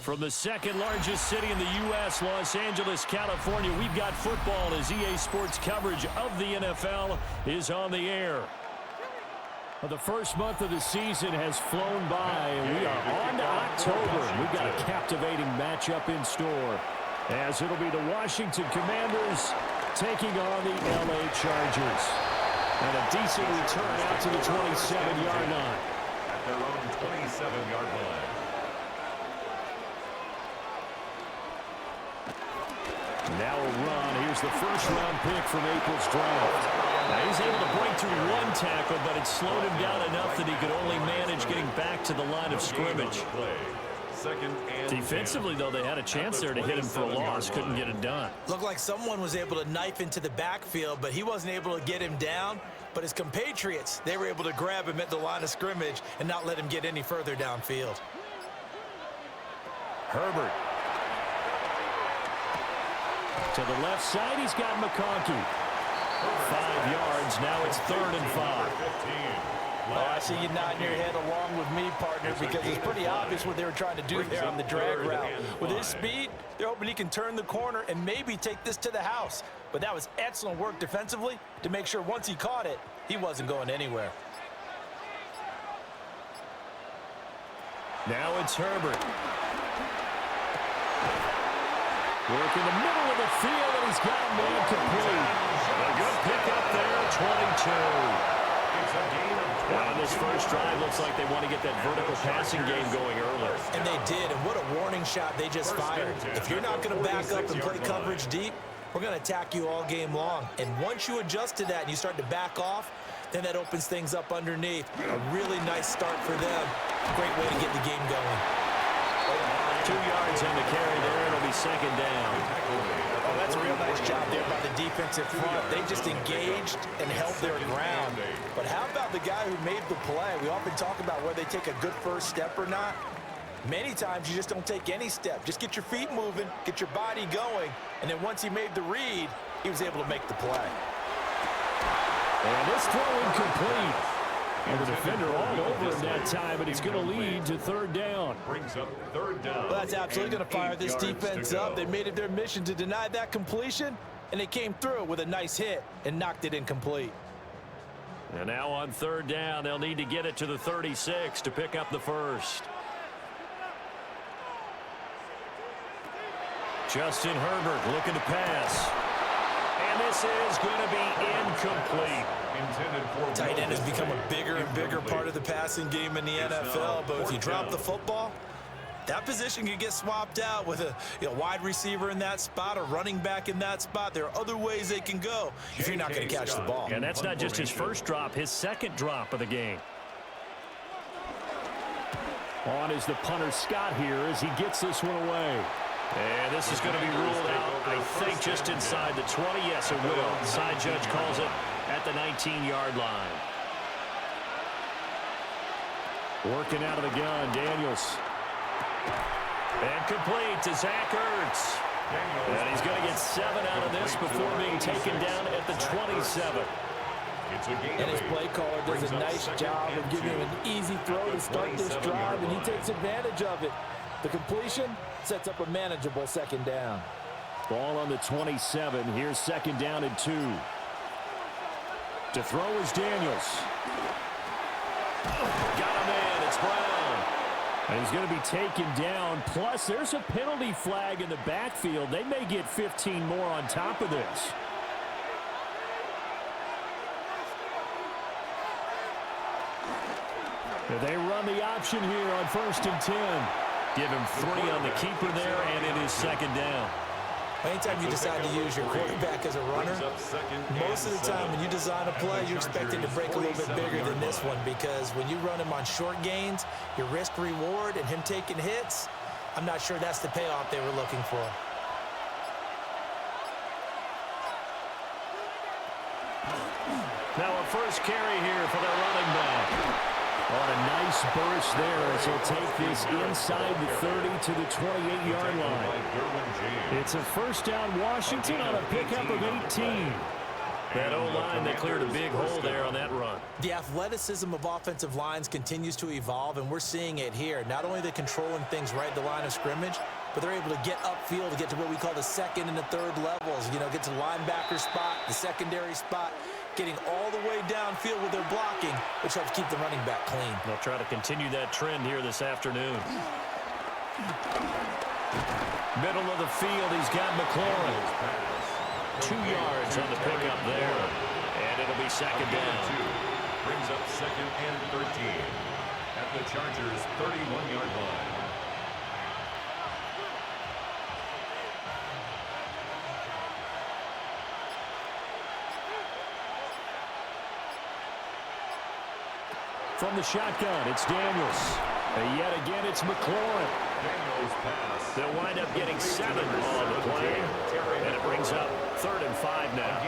From the second largest city in the U.S., Los Angeles, California, we've got football as EA Sports coverage of the NFL is on the air. Well, the first month of the season has flown by, and we are on to October. We've got a captivating matchup in store, as it'll be the Washington Commanders taking on the L.A. Chargers. And a decent return out to the 27-yard line. At their own 27-yard line. Now a run. Here's the first-round pick from April's draft. Now he's able to break through one tackle, but it slowed him down enough that he could only manage getting back to the line of scrimmage. Defensively, though, they had a chance there to hit him for a loss. Couldn't get it done. Looked like someone was able to knife into the backfield, but he wasn't able to get him down. But his compatriots, they were able to grab him at the line of scrimmage and not let him get any further downfield. Herbert. To the left side, he's got McConkey. 5 yards. Now it's 3rd and 5. Oh, I see you nodding your head along with me, partner, because it's pretty obvious what they were trying to do there on the drag route. With his speed, they're hoping he can turn the corner and maybe take this to the house. But that was excellent work defensively to make sure once he caught it, he wasn't going anywhere. Now it's Herbert. Work in the middle of the field, and he's got a man complete. A good pick up there, 22. On this first drive, looks like they want to get that vertical passing game going early. And they did, and what a warning shot they just fired. If you're not going to back up and play coverage deep, we're going to attack you all game long. And once you adjust to that and you start to back off, then that opens things up underneath. A really nice start for them. Great way to get the game going. 2 yards on the carry there. It'll be 2nd down. Oh, that's a real nice job there by the defensive front. They just engaged and held their ground. But how about the guy who made the play? We often talk about whether they take a good first step or not. Many times you just don't take any step. Just get your feet moving, get your body going, and then once he made the read, he was able to make the play. And this throw incomplete. And the defender all over him that time, but he's going to lead to 3rd down. Brings up 3rd down. Well, that's absolutely going to fire this defense up. They made it their mission to deny that completion, and they came through with a nice hit and knocked it incomplete. And now on 3rd down, they'll need to get it to the 36 to pick up the first. Justin Herbert looking to pass. And this is going to be incomplete. Tight end has become a bigger and bigger part of the passing game in the NFL, but if you drop the football, that position can get swapped out with a wide receiver in that spot, a running back in that spot. There are other ways they can go if you're not going to catch the ball. And that's not just his first drop, his 2nd drop of the game. On is the punter Scott here as he gets this one away. And this is going to be ruled out, I think, just inside the 20. Yes, it will. The side judge calls it at the 19-yard line. Working out of the gun, Daniels. And complete to Zach Ertz. And he's going to get 7 out of this before being taken down at the 27. And his play caller does a nice job of giving him an easy throw to start this drive, and he takes advantage of it. The completion sets up a manageable 2nd down. Ball on the 27. Here's 2nd down and 2. To throw is Daniels. Got him in. It's Brown. And he's going to be taken down. Plus, there's a penalty flag in the backfield. They may get 15 more on top of this. They run the option here on 1st and 10. Give him 3 on the keeper there, and it is 2nd down. Anytime you decide to use your quarterback as a runner, most of the time when you design a play, you expect it to break a little bit bigger than this one, because when you run him on short gains, your risk-reward and him taking hits, I'm not sure that's the payoff they were looking for. Now a first carry here for their running back. On a nice burst there as he'll take this inside the 30 to the 28-yard line. It's a 1st down Washington on a pickup of 18. That O-line, they cleared a big hole there on that run. The athleticism of offensive lines continues to evolve, and we're seeing it here. Not only are they controlling things right at the line of scrimmage, but they're able to get upfield to get to what we call the second and the third levels. You know, get to the linebacker spot, the secondary spot, getting all the way downfield with their blocking, which helps keep the running back clean. They'll try to continue that trend here this afternoon. Middle of the field, he's got McLaurin. 2 yards on the pickup there. And it'll be second down. Brings up second and 13 at the Chargers' 31-yard line. From the shotgun, it's Daniels. And yet again, it's McLaurin. Daniels pass. They'll wind up getting 7 on the play. And it brings up 3rd and 5 now.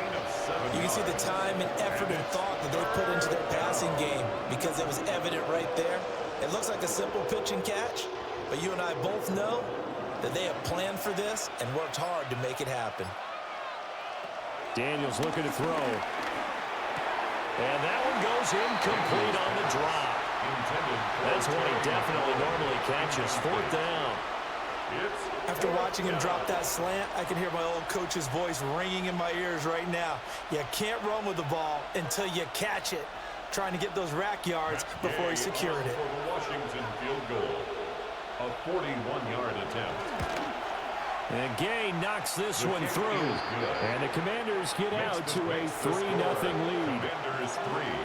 You can see the time and effort and thought that they put into their passing game because it was evident right there. It looks like a simple pitch and catch, but you and I both know that they have planned for this and worked hard to make it happen. Daniels looking to throw. And that one goes incomplete on the drop. That's one he definitely normally catches. 4th down. After watching him drop that slant, I can hear my old coach's voice ringing in my ears right now. You can't run with the ball until you catch it. Trying to get those rack yards before he secured it. For the Washington field goal, a 41-yard attempt. And Gay knocks this one through. And the Commanders get out to a 3-0 lead.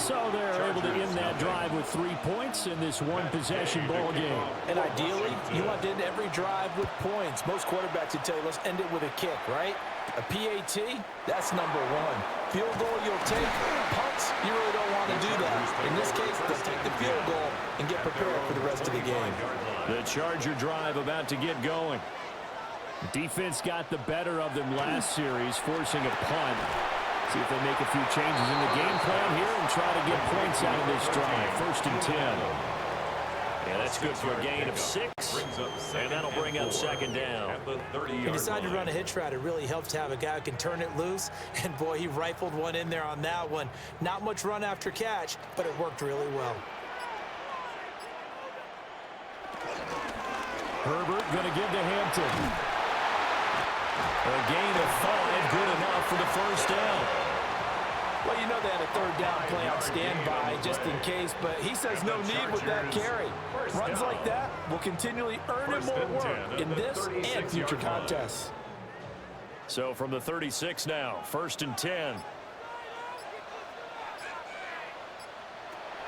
So they're able to end that drive with 3 points in this one-possession ball game. And ideally, you want to end every drive with points. Most quarterbacks would tell you, let's end it with a kick, right? A PAT, that's number 1. Field goal, you'll take. Punts, you really don't want to do that. In this case, they'll take the field goal and get prepared for the rest of the game. The Charger drive about to get going. Defense got the better of them last series, forcing a punt. See if they make a few changes in the game plan here and try to get points out of this drive. 1st and 10. Yeah, that's good for a gain of 6. And that'll bring up second down. He decided to run a hitch route. It really helps to have a guy who can turn it loose. And, boy, he rifled one in there on that one. Not much run after catch, but it worked really well. Herbert going to give to Hampton. A gain of 5, good enough for the 1st down. Well, you know they had a 3rd down play on standby just in case, but he says no need with that carry. Runs like that will continually earn him more work in this and future contests. So from the 36 now, 1st and 10.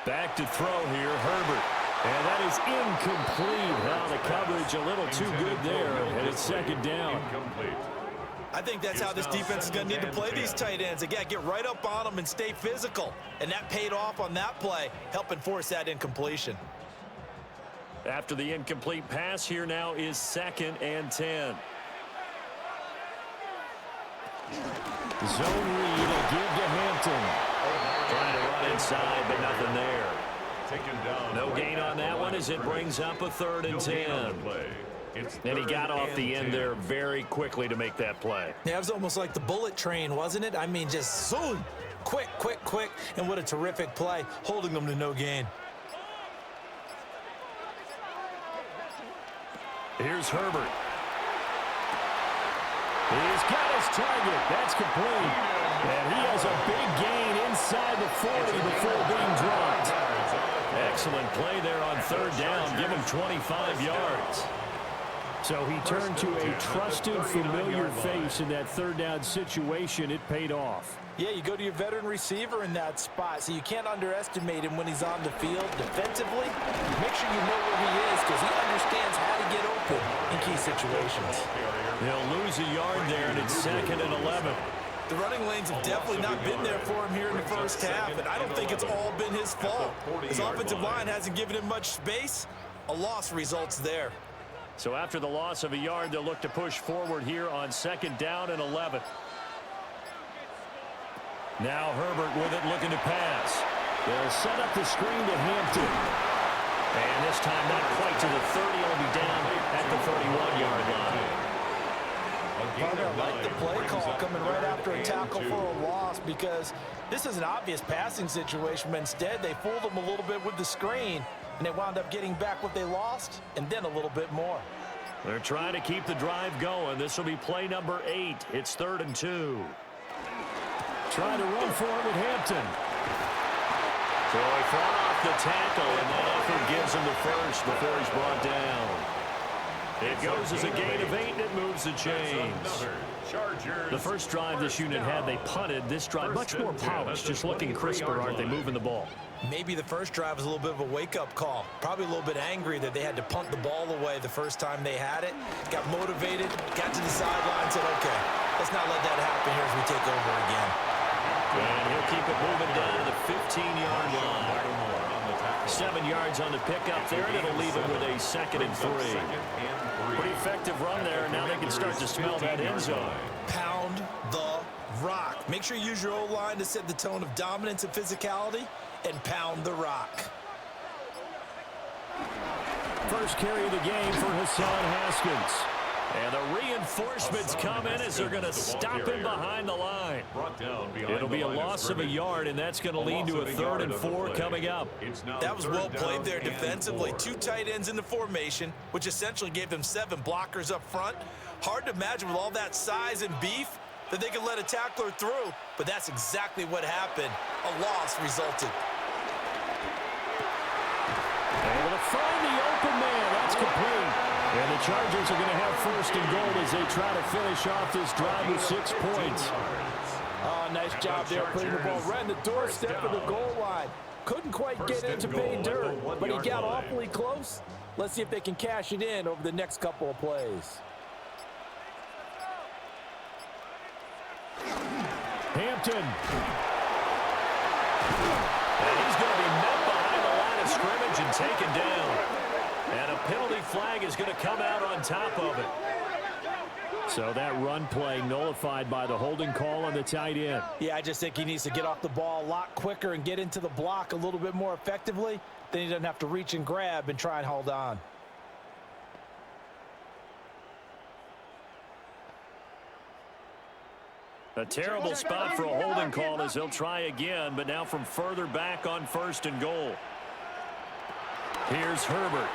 Back to throw here, Herbert. And that is incomplete. Now the coverage a little too good there, and it's 2nd down. I think that's how this defense is going to need to play these tight ends. Again, get right up on them and stay physical. And that paid off on that play, helping force that incompletion. After the incomplete pass, here now is 2nd and 10. Zone read, a give to Hampton. Trying to run inside, but nothing there. No gain on that one as it brings up a 3rd and 10. And he got off the end there very quickly to make that play. Yeah, it was almost like the bullet train, wasn't it? I mean, just zoom. Quick, quick, quick. And what a terrific play, holding them to no gain. Here's Herbert. He's got his target. That's complete. And he has a big gain inside the 40 before being dropped. Excellent play there on 3rd down. Give him 25 yards. So he turned to a trusted, familiar face in that 3rd down situation. It paid off. Yeah, you go to your veteran receiver in that spot, so you can't underestimate him when he's on the field defensively. Make sure you know where he is because he understands how to get open in key situations. They'll lose a yard there, and it's 2nd and 11. The running lanes have definitely not been there for him here in the 1st half, and I don't think it's all been his fault. His offensive line hasn't given him much space. A loss results there. So after the loss of a yard, they'll look to push forward here on 2nd down and 11. Now Herbert with it, looking to pass. They'll set up the screen to Hampton. And this time not quite to the 30. He'll be down at the 31-yard line. I like the play call coming right out after a tackle for a loss because this is an obvious passing situation, but instead they fooled them a little bit with the screen, and they wound up getting back what they lost and then a little bit more. They're trying to keep the drive going. This will be play number 8. It's 3rd and 2. Trying to run for it with Hampton. So he fought off the tackle, and that effort gives him the first before he's brought down. It goes as a gain of 8, and it moves the chains. The first drive this unit had, they punted. This drive, much more polished, just looking crisper, aren't they, moving the ball? Maybe the first drive was a little bit of a wake-up call. Probably a little bit angry that they had to punt the ball away the first time they had it. Got motivated, got to the sideline, said, okay, let's not let that happen here as we take over again. And he'll keep it moving down to the 15-yard line. 7 yards on the pickup there, and it'll leave him with a 2nd and 3. Pretty effective run there. Now they can start to smell that end zone. Pound the rock. Make sure you use your O-line to set the tone of dominance and physicality, and pound the rock. First carry of the game for Hassan Haskins. And the reinforcements come in as they're going to stop him behind the line. It'll be a loss of a yard, and that's going to lead to a 3rd and 4 coming up. That was well played there defensively. 2 tight ends in the formation, which essentially gave them 7 blockers up front. Hard to imagine with all that size and beef that they could let a tackler through, but that's exactly what happened. A loss resulted. Able to find the open man. That's complete. And the Chargers are going to have 1st and goal as they try to finish off this drive with 6 points. Oh, nice job there putting the ball right in the doorstep of the goal line. Couldn't quite get into pay dirt, but he got awfully close. Let's see if they can cash it in over the next couple of plays. Hampton. And he's going to be met behind the line of scrimmage and taken down. And a penalty flag is going to come out on top of it. So that run play nullified by the holding call on the tight end. Yeah, I just think he needs to get off the ball a lot quicker and get into the block a little bit more effectively. Then he doesn't have to reach and grab and try and hold on. A terrible spot for a holding call as he'll try again, but now from further back on 1st and goal. Here's Herbert.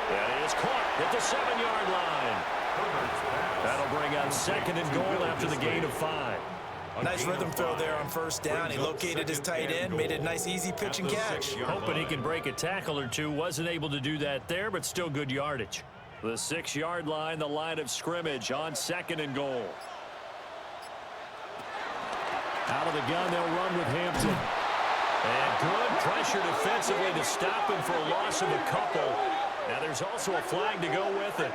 That is caught at the 7-yard line. That'll bring up 2nd and goal after the gain of 5. Nice rhythm throw there on 1st down. He located his tight end, made it a nice easy pitch and catch. Hoping he can break a tackle or two. Wasn't able to do that there, but still good yardage. The 6-yard line, the line of scrimmage on 2nd and goal. Out of the gun, they'll run with Hampton. And good pressure defensively to stop him for a loss of a couple. Now there's also a flag to go with it.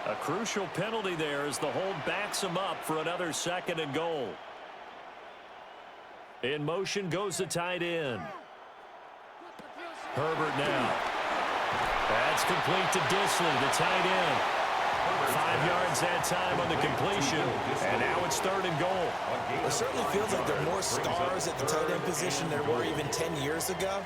A crucial penalty there as the hold backs him up for another 2nd and goal. In motion goes the tight end. Herbert now. That's complete to Disley, the tight end. 5 yards that time on the completion, and now it's 3rd and goal. It certainly feels like there are more stars at the tight end position than there were even 10 years ago.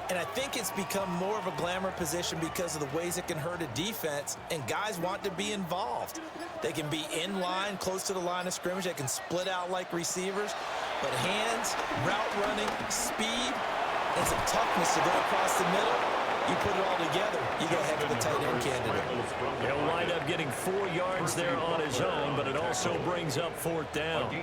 And I think it's become more of a glamour position because of the ways it can hurt a defense, and guys want to be involved. They can be in line, close to the line of scrimmage. They can split out like receivers. But hands, route running, speed, and some toughness to go across the middle. You put it all together, you go ahead with the tight end candidate. He'll wind up getting 4 yards there on his own, but it also brings up 4th down.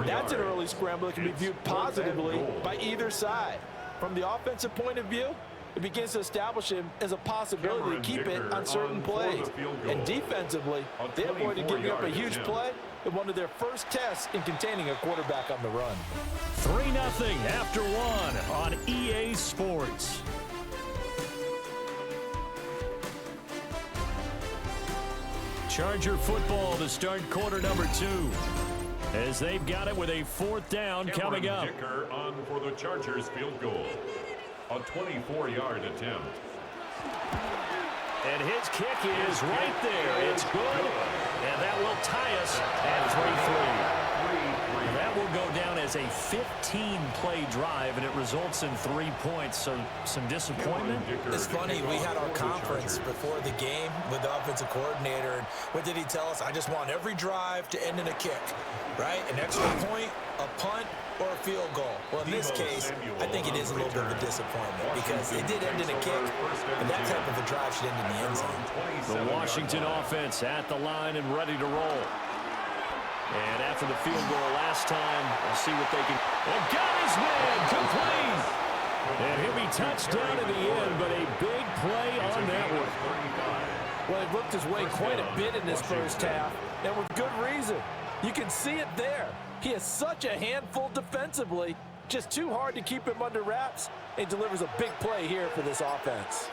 That's an early scramble that can be viewed positively by either side. From the offensive point of view, it begins to establish him as a possibility to keep it on certain plays. And defensively, they avoided giving up a huge play in one of their first tests in containing a quarterback on the run. 3-0 after 1 on EA Sports. Charger football to start quarter number 2. As they've got it with a 4th down coming up. Dicker on for the Chargers field goal. A 24-yard attempt. And his kick is right there. It's good. And that will tie us at 3-3. And that will go down as a 15-play drive, and it results in 3 points. So some disappointment. It's funny, we had our conference before the game with the offensive coordinator, and what did he tell us? I just want every drive to end in a kick, right? An extra point, a punt, or a field goal. Well, in this case, I think it is a little bit of a disappointment because it did end in a kick, and that type of a drive should end in the end zone. The Washington offense at the line and ready to roll. And after the field goal last time, we'll see what they can. And got his man complete. And he'll be touchdown in the end, but a big play on that one. Well, he looked his way quite a bit in this first half, and with good reason. You can see it there. He is such a handful defensively, just too hard to keep him under wraps, and delivers a big play here for this offense.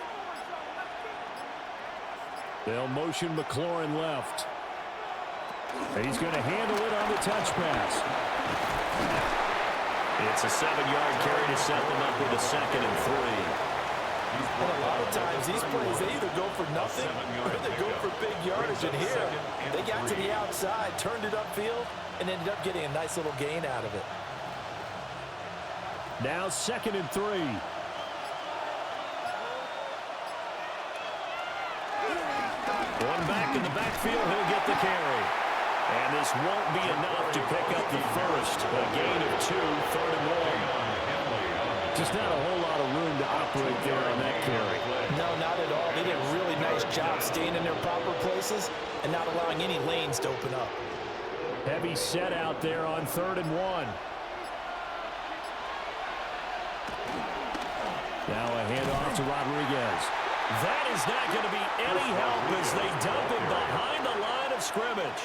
They'll motion McLaurin left. He's going to handle it on the touch pass. It's a 7-yard carry to set them up with a 2nd and 3. And a lot of times these plays, they either go for nothing or they go for big yardage. And here, they got to the outside, turned it upfield, and ended up getting a nice little gain out of it. Now 2nd and 3. One back in the backfield, he'll get the carry. And this won't be enough to pick up the first. A gain of 2, 3rd and 1. Just not a whole lot of room to operate there on that carry. No, not at all. They did a really nice job staying in their proper places and not allowing any lanes to open up. Heavy set out there on 3rd and 1. Now a handoff to Rodriguez. That is not going to be any help as they dump him behind the line of scrimmage.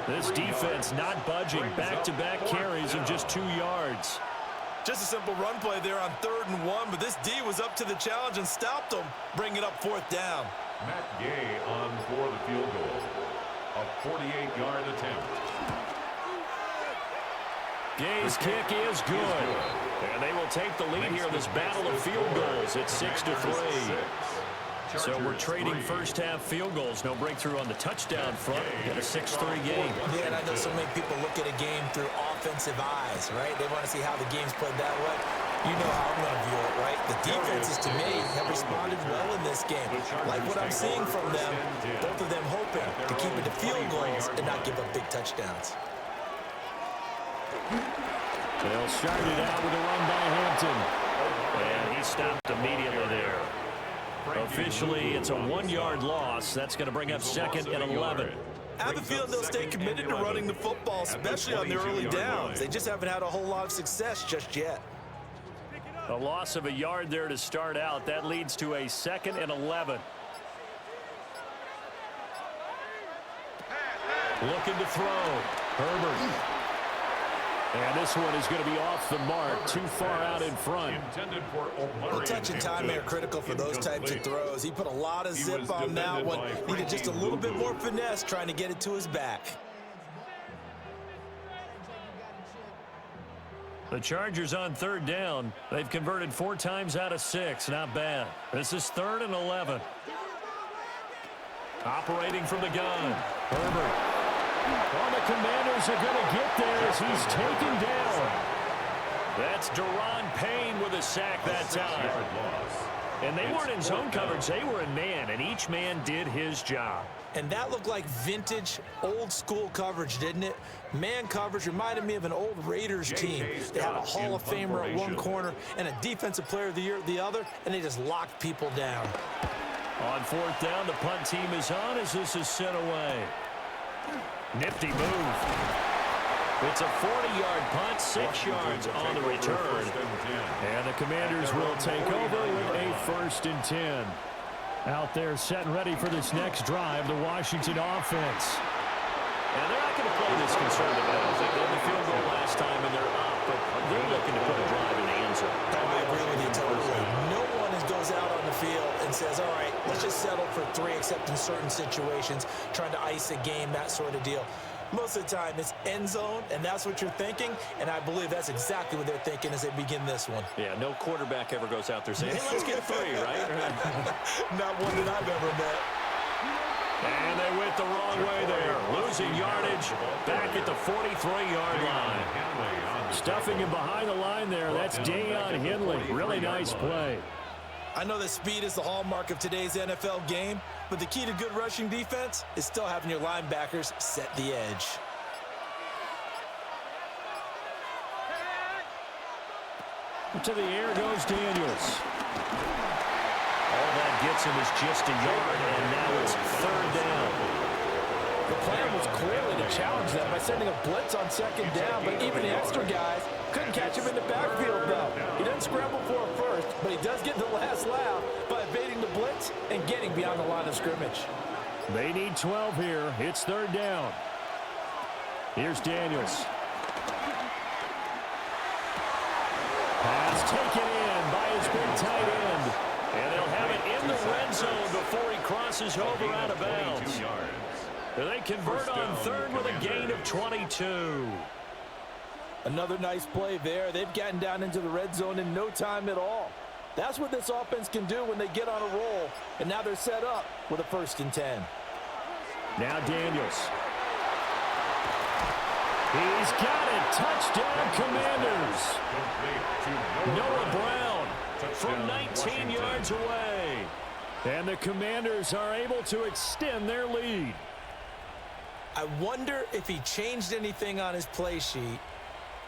This defense not budging. Back-to-back carries of just 2 yards. Just a simple run play there on 3rd and 1, but this D was up to the challenge and stopped them, bringing up 4th down. Matt Gay on for the field goal. A 48-yard attempt. Gay's kick is good. And they will take the lead here in this battle of field goals at 6-3. So we're trading first-half field goals. No breakthrough on the touchdown front. Got a 6-3 game. Yeah, and I know so many people look at a game through offensive eyes, right? They want to see how the game's played that way. You know how I'm going to view it, right? The defenses, to me, have responded well in this game. Like what I'm seeing from them, both of them hoping to keep it to field goals and not give up big touchdowns. They'll start it out with a run by Hampton. And he stopped immediately there. Officially, it's a 1-yard loss. That's going to bring up 2nd and 11. I have a feeling they'll stay committed to running the football, especially on the early downs. They just haven't had a whole lot of success just yet. A loss of a yard there to start out. That leads to a 2nd and 11. Looking to throw. Herbert. And this one is going to be off the mark, too far out in front. Well, touch and time are critical for those types of throws. He put a lot of zip on that one. Needed just a little bit more finesse trying to get it to his back. The Chargers on 3rd down. They've converted 4 times out of 6. Not bad. This is 3rd and 11. Operating from the gun. Herbert. Well, the Commanders are going to get there as he's taken down. That's Daron Payne with a sack that time. And they weren't in zone coverage. They were in man, and each man did his job. And that looked like vintage, old-school coverage, didn't it? Man coverage reminded me of an old Raiders team. They had a Hall of Famer at one corner and a Defensive Player of the Year at the other, and they just locked people down. On 4th down, the punt team is on as this is sent away. Nifty move. It's a 40-yard punt, 6 yards on the return. And the Commanders will take over with a 1st and 10. Out there set and ready for this next drive, the Washington offense. And they're not going to play this conservative. I don't think they had the field goal last time and they're up, but they're looking to put a drive in the end zone. I agree with you totally. No one goes out on the field and says, all right, let's just settle for 3, except in certain situations, trying to ice a game, that sort of deal. Most of the time, it's end zone, and that's what you're thinking, and I believe that's exactly what they're thinking as they begin this one. Yeah, no quarterback ever goes out there saying, hey, let's get 3, right? Not one that I've ever met. And they went the wrong way there. Losing yardage back at the 43-yard line. Stuffing him behind the line there. That's Deion Henley. Really nice play. I know that speed is the hallmark of today's NFL game, but the key to good rushing defense is still having your linebackers set the edge. To the air goes Daniels. All that gets him is just a yard, and now it's third down. The plan was clearly to challenge them by sending a blitz on second down, but even the extra guys couldn't catch him in the backfield, though. He doesn't scramble for it first, but he does get the last laugh by evading the blitz and getting beyond the line of scrimmage. They need 12 here. It's third down. Here's Daniels. Pass taken in by his big tight end. And they'll have it in the red zone before he crosses over out of bounds. They convert on third with a gain of 22. Another nice play there. They've gotten down into the red zone in no time at all. That's what this offense can do when they get on a roll. And now they're set up with a 1st and 10. Now Daniels. He's got it. Touchdown, Commanders. Noah Brown from 19 yards away. And the Commanders are able to extend their lead. I wonder if he changed anything on his play sheet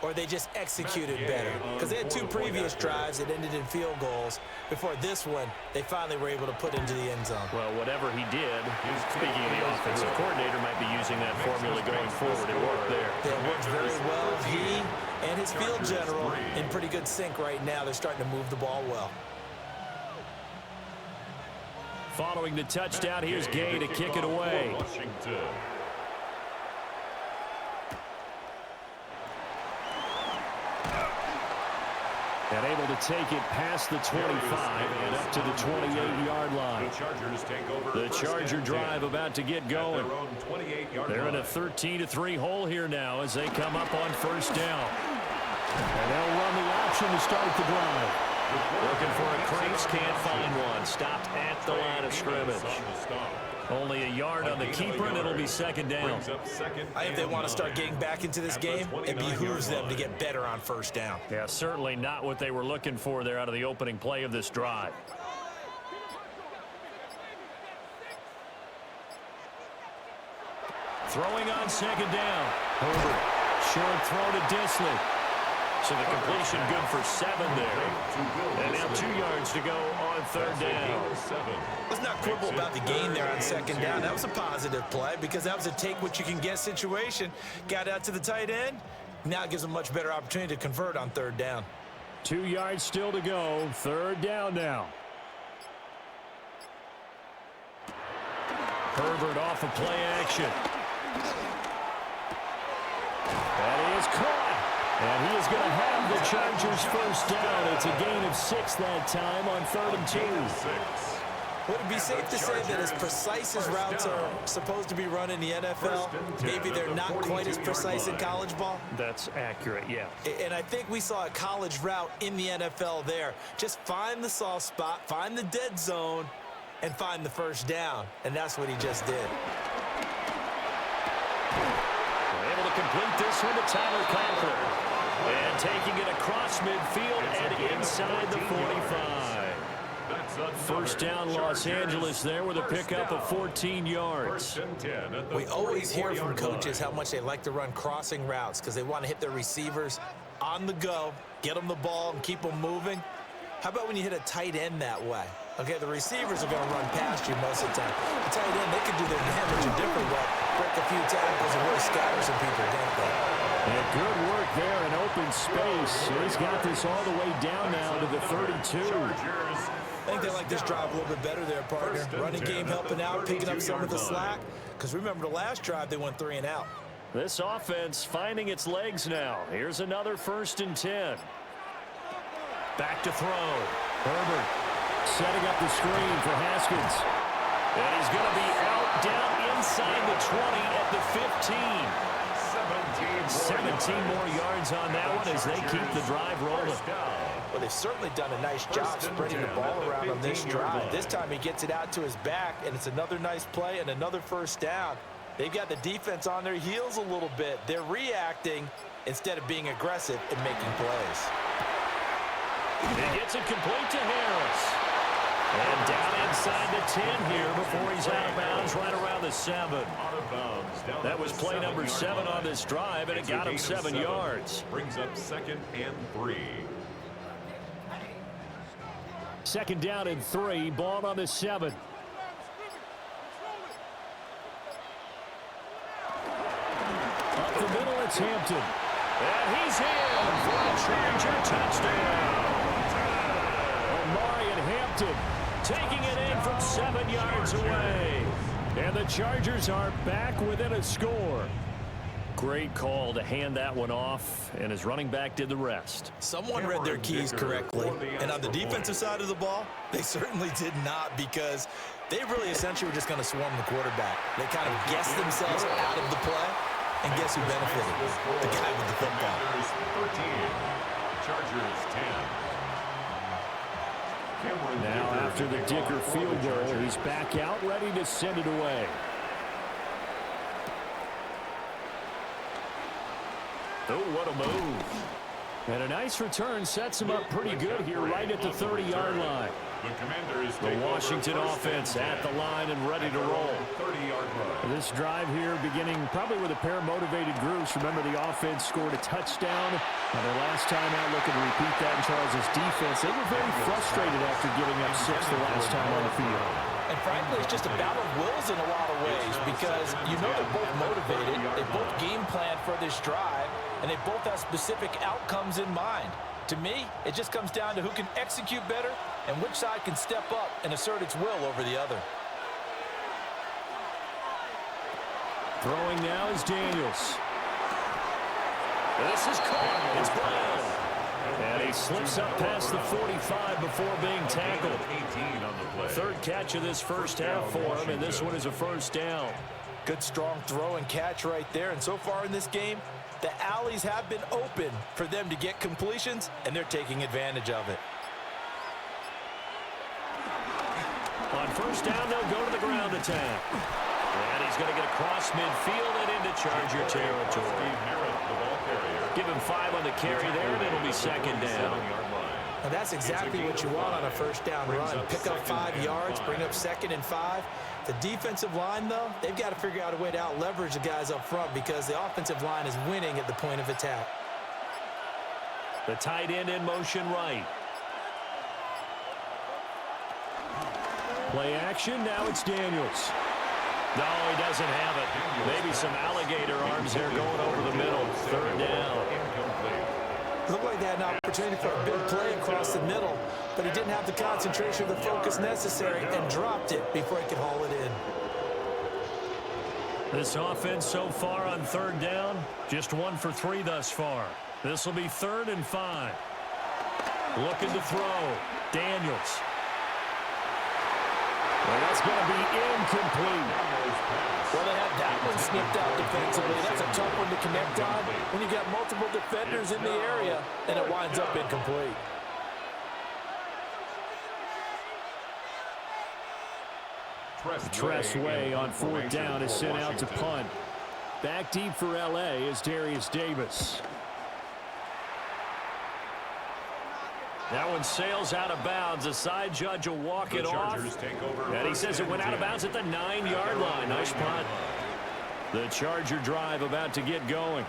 or they just executed better. Because they had 2 previous drives that ended in field goals. Before this one, they finally were able to put into the end zone. Well, whatever he did, speaking of the offensive coordinator, might be using that formula going forward. It worked there. It worked very well. He and his field general in pretty good sync right now. They're starting to move the ball well. Following the touchdown, here's Gay to kick it away. And able to take it past the 25 and up to the 28-yard line. The Charger drive about to get going. They're in a 13-3 hole here now as they come up on first down. And they'll run the option to start the drive. Looking for a crease, can't find one. Stopped at the line of scrimmage. Only a yard on the keeper, and it'll be second down. I think they want to start getting back into this game. It behooves them to get better on first down. Yeah, certainly not what they were looking for there out of the opening play of this drive. Throwing on second down. Herbert, short throw to Disley. So the completion good for 7 there. And now 2 yards to go on third down. Let's not quibble about the gain there on second down. That was a positive play because that was a take-what-you-can-get situation. Got out to the tight end. Now it gives them a much better opportunity to convert on third down. 2 yards still to go. Third down now. Herbert off of play action. That is caught. And he is going to have the Chargers first down. It's a gain of 6 that time on 3rd and 2. Would it be safe to say that as precise as routes are supposed to be run in the NFL, maybe they're not quite as precise in college ball? That's accurate, yeah. And I think we saw a college route in the NFL there. Just find the soft spot, find the dead zone, and find the first down. And that's what he just did. We're able to complete this one to Tyler Conklin. And taking it across midfield and inside the 45. First down, Los Angeles there with a pickup of 14 yards. We always hear from coaches how much they like to run crossing routes because they want to hit their receivers on the go, get them the ball, and keep them moving. How about when you hit a tight end that way? Okay, the receivers are going to run past you most of the time. The tight end, they can do their damage a different way, break a few tackles and really scatter some people, don't they? And good work there in open space. He's got this all the way down now to the 32. I think they like this drive a little bit better there, partner. Running game helping out, picking up some of the slack. Because remember the last drive, they went 3 and out. This offense finding its legs now. Here's another 1st and 10. Back to throw. Herbert setting up the screen for Haskins. And he's going to be out down inside the 20 at the 15. 17 more yards on that one as they keep the drive rolling. Well, they've certainly done a nice job spreading the ball around on this drive. This time he gets it out to his back, and it's another nice play and another first down. They've got the defense on their heels a little bit. They're reacting instead of being aggressive and making plays. He gets it complete to Harris. And down inside the 10 here before he's out of bounds right around the 7. That was play number 7 on this drive, and it got him 7 yards. Brings up 2nd and 3. 2nd down and 3, ball on the 7. Up the middle, it's Hampton. And he's in for a Charger touchdown. Omarion Hampton taking it in from 7 yards away. And the Chargers are back within a score. Great call to hand that one off, and his running back did the rest. Someone read their keys correctly, and on the defensive side of the ball, they certainly did not, because they really essentially were just going to swarm the quarterback. They kind of guessed themselves out of the play, and guess who benefited? The guy with the football. 13, Chargers 10. Now after the Dicker field goal, he's back out ready to send it away. Oh, what a move. And a nice return sets him up pretty good here right at the 30-yard line. The Washington offense at the line and ready to roll. This drive here beginning probably with a pair of motivated groups. Remember, the offense scored a touchdown. And their last time out looking to repeat that in Charles' defense. They were very frustrated after giving up 6 the last time on the field. And frankly, it's just a battle of wills in a lot of ways, because you know they're both motivated, they both game plan for this drive, and they both have specific outcomes in mind. To me, it just comes down to who can execute better and which side can step up and assert its will over the other. Throwing now is Daniels. This is caught. It's Brown. And he slips up past the 45 before being tackled. 18 on the play. Third catch of this first half for him, and this one is a first down. Good, strong throw and catch right there. And so far in this game, the alleys have been open for them to get completions, and they're taking advantage of it. On first down, they'll go to the ground attack. And he's going to get across midfield and into Charger territory. Give him 5 on the carry there, and it'll be 2nd down. And that's exactly what you want on a first down run. Pick up 5 yards, bring up 2nd and 5. The defensive line, though, they've got to figure out a way to out-leverage the guys up front, because the offensive line is winning at the point of attack. The tight end in motion right. Play action, now it's Daniels. No, he doesn't have it. Maybe some alligator arms there going over the middle. 3rd down. Looked like they had an opportunity for a big play across the middle, but he didn't have the concentration or the focus necessary and dropped it before he could haul it in. This offense so far on 3rd down, just 1 for 3 thus far. This will be 3rd and 5. Looking to throw. Daniels. Well, that's going to be incomplete. Well, they had that one snipped out defensively. That's a tough one to connect on when you got multiple defenders in the area, and it winds up incomplete. Tressway on 4th down is sent out to punt. Back deep for L.A. is Darius Davis. That one sails out of bounds. The side judge will walk it off. And he says it went out of bounds at the 9-yard line. Nice punt. The Charger drive about to get going.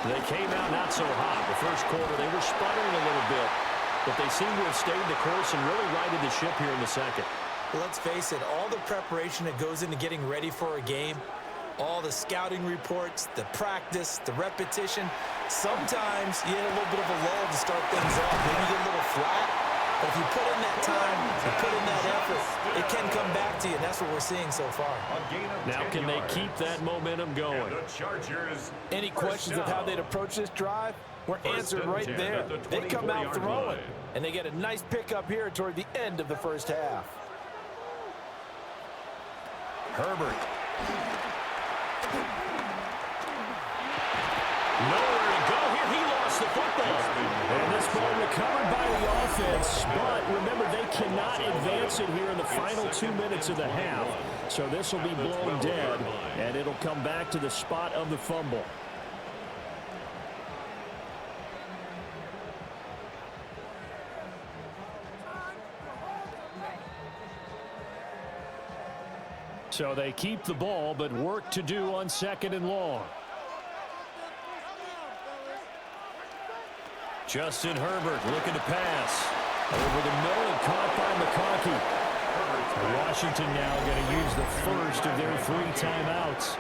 They came out not so hot. The first quarter, they were sputtering a little bit. But they seem to have stayed the course and really righted the ship here in the second. Well, let's face it, all the preparation that goes into getting ready for a game, all the scouting reports, the practice, the repetition, sometimes you get a little bit of a lull to start things off. Maybe you get a little flat, but if you put in that time, you put in that effort, it can come back to you, and that's what we're seeing so far. Now can they keep that momentum going? Any questions of how they'd approach this drive were answered right there. They come out throwing, and they get a nice pickup here toward the end of the first half. Nowhere to go here. He lost the football. And this ball recovered by the offense. But remember, they cannot advance it here in the final 2 minutes of the half. So this will be blown dead, and it'll come back to the spot of the fumble. So they keep the ball, but work to do on 2nd and long. Justin Herbert looking to pass. Over the middle and caught by McConkey. Washington now going to use the first of their 3 timeouts,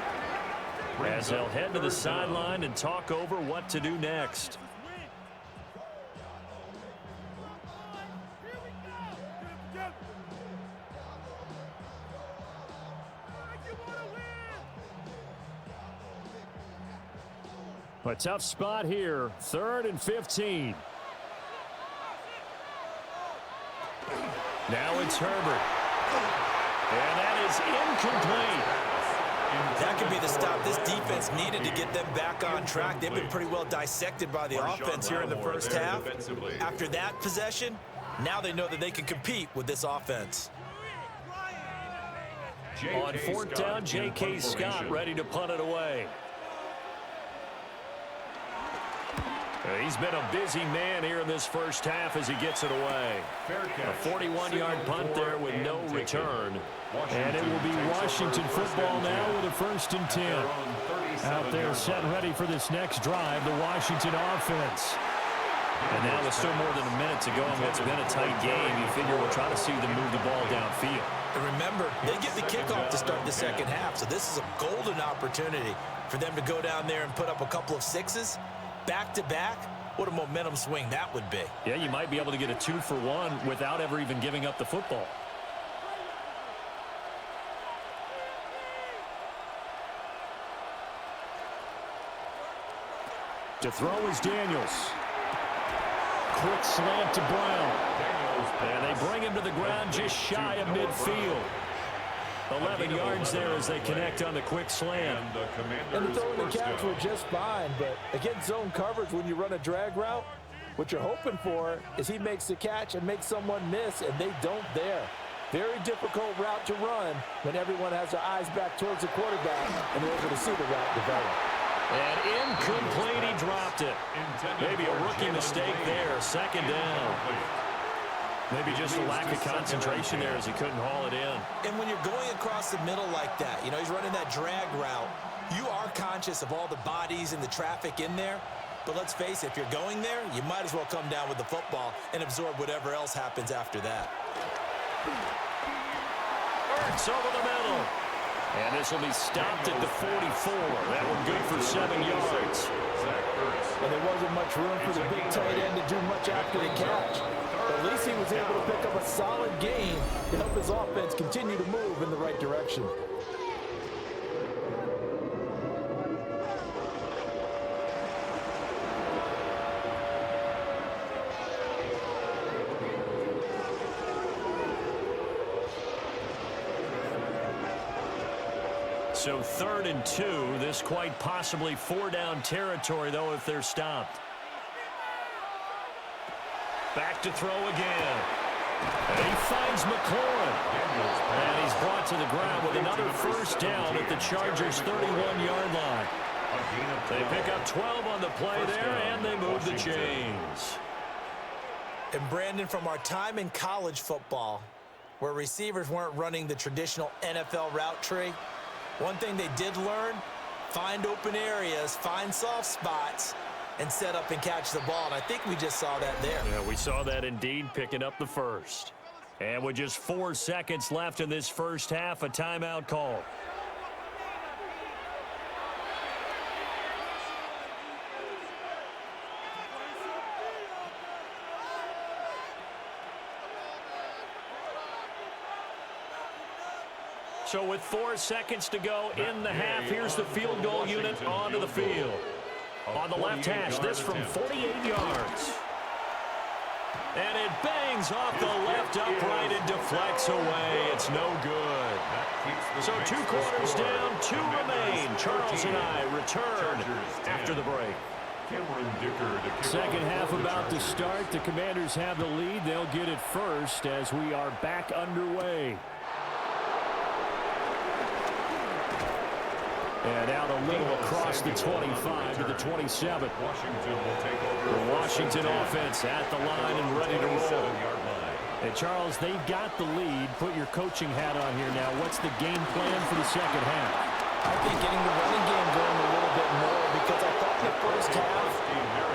as they'll head to the sideline and talk over what to do next. A tough spot here. 3rd and 15. Now it's Herbert. And that is incomplete. That could be the stop this defense needed to get them back on track. They've been pretty well dissected by the offense here in the first half. After that possession, now they know that they can compete with this offense. On 4th down, J.K. Scott ready to punt it away. He's been a busy man here in this first half as he gets it away. A 41-yard punt there with no return. And it will be Washington football now with a 1st and 10. Out there set ready for this next drive, the Washington offense. And now with still more than a minute to go in what's been a tight game, you figure we'll try to see them move the ball downfield. And remember, they get the kickoff to start the second half, so this is a golden opportunity for them to go down there and put up a couple of 6s. Back-to-back, what a momentum swing that would be. Yeah, you might be able to get a 2-for-1 without ever even giving up the football. To throw is Daniels. Quick slant to Brown. And they bring him to the ground just shy of midfield. 11 yards there as they connect on the quick slant. And the throw and the catch were just fine, but against zone coverage when you run a drag route, what you're hoping for is he makes the catch and makes someone miss, and they don't there. Very difficult route to run when everyone has their eyes back towards the quarterback and they're able to see the route develop. And incomplete, he dropped it. Maybe a rookie mistake there, 2nd down. Maybe just a lack of concentration there as he couldn't haul it in. And when you're going across the middle like that, you know, he's running that drag route, you are conscious of all the bodies and the traffic in there. But let's face it, if you're going there, you might as well come down with the football and absorb whatever else happens after that. Hurts over the middle. And this will be stopped at the 44. That one good for 7 yards. And there wasn't much room for the big tight end to do much after the catch. But at least he was able to pick up a solid gain to help his offense continue to move in the right direction. So 3rd and 2. This quite possibly 4-down territory, though, if they're stopped. Back to throw again. And he finds McLaurin. And he's brought to the ground with another 1st down at the Chargers' 31-yard line. They pick up 12 on the play there, and they move the chains. And Brandon, from our time in college football, where receivers weren't running the traditional NFL route tree, one thing they did learn, find open areas, find soft spots, and set up and catch the ball. And I think we just saw that there. Yeah, we saw that indeed, picking up the first. And with just 4 seconds left in this first half, a timeout call. So with 4 seconds to go in the half, here's the field goal unit onto the field. On the left hash, this from 48 yards. And it bangs off the left upright and deflects away. It's no good. So 2 quarters down, 2 remain. Charles and I return after the break. Second half about to start. The Commanders have the lead. They'll get it first as we are back underway. And out a little across the 25 to the 27. The Washington offense at the line and ready to roll. And Charles, they've got the lead. Put your coaching hat on here now. What's the game plan for the second half? I think getting the running game going a little bit more, because I thought the first half,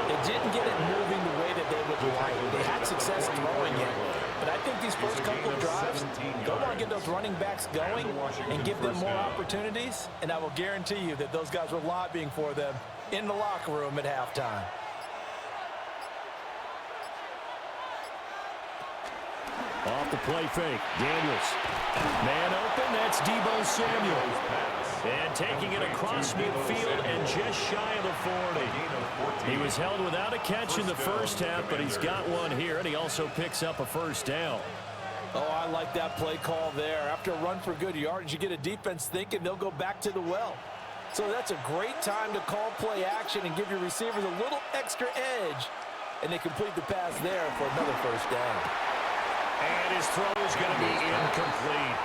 they didn't get it moving the way that they would like. They had success throwing it. But I think these first couple of drives, they want to get those running backs going and give them more opportunities. And I will guarantee you that those guys were lobbying for them in the locker room at halftime. Off the play fake. Daniels. Man open. That's Deebo Samuel. And taking it across midfield and just shy of the 40. He was held without a catch in the first half, but he's got one here, and he also picks up a first down. Oh, I like that play call there. After a run for good yardage, you get a defense thinking they'll go back to the well. So that's a great time to call play action and give your receivers a little extra edge. And they complete the pass there for another first down. And his throw is going to be incomplete.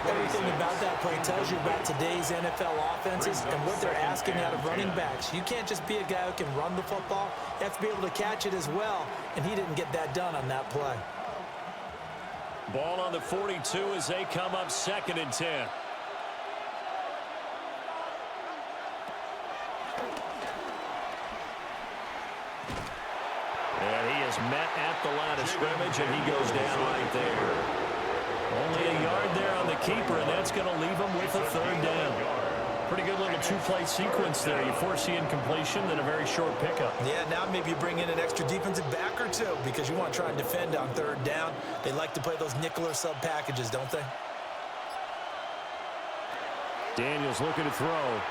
Everything about that play tells you about today's NFL offenses and what they're asking out of running backs. You can't just be a guy who can run the football. You have to be able to catch it as well, and he didn't get that done on that play. Ball on the 42 as they come up 2nd and 10. And he is met at the line of scrimmage, and he goes down right there. Only a yard there on the keeper, and that's going to leave him with a 3rd down. Pretty good little 2-play sequence there. You force the incompletion, then a very short pickup. Yeah, now maybe you bring in an extra defensive back or two because you want to try and defend on 3rd down. They like to play those nickel or sub packages, don't they? Daniels looking to throw.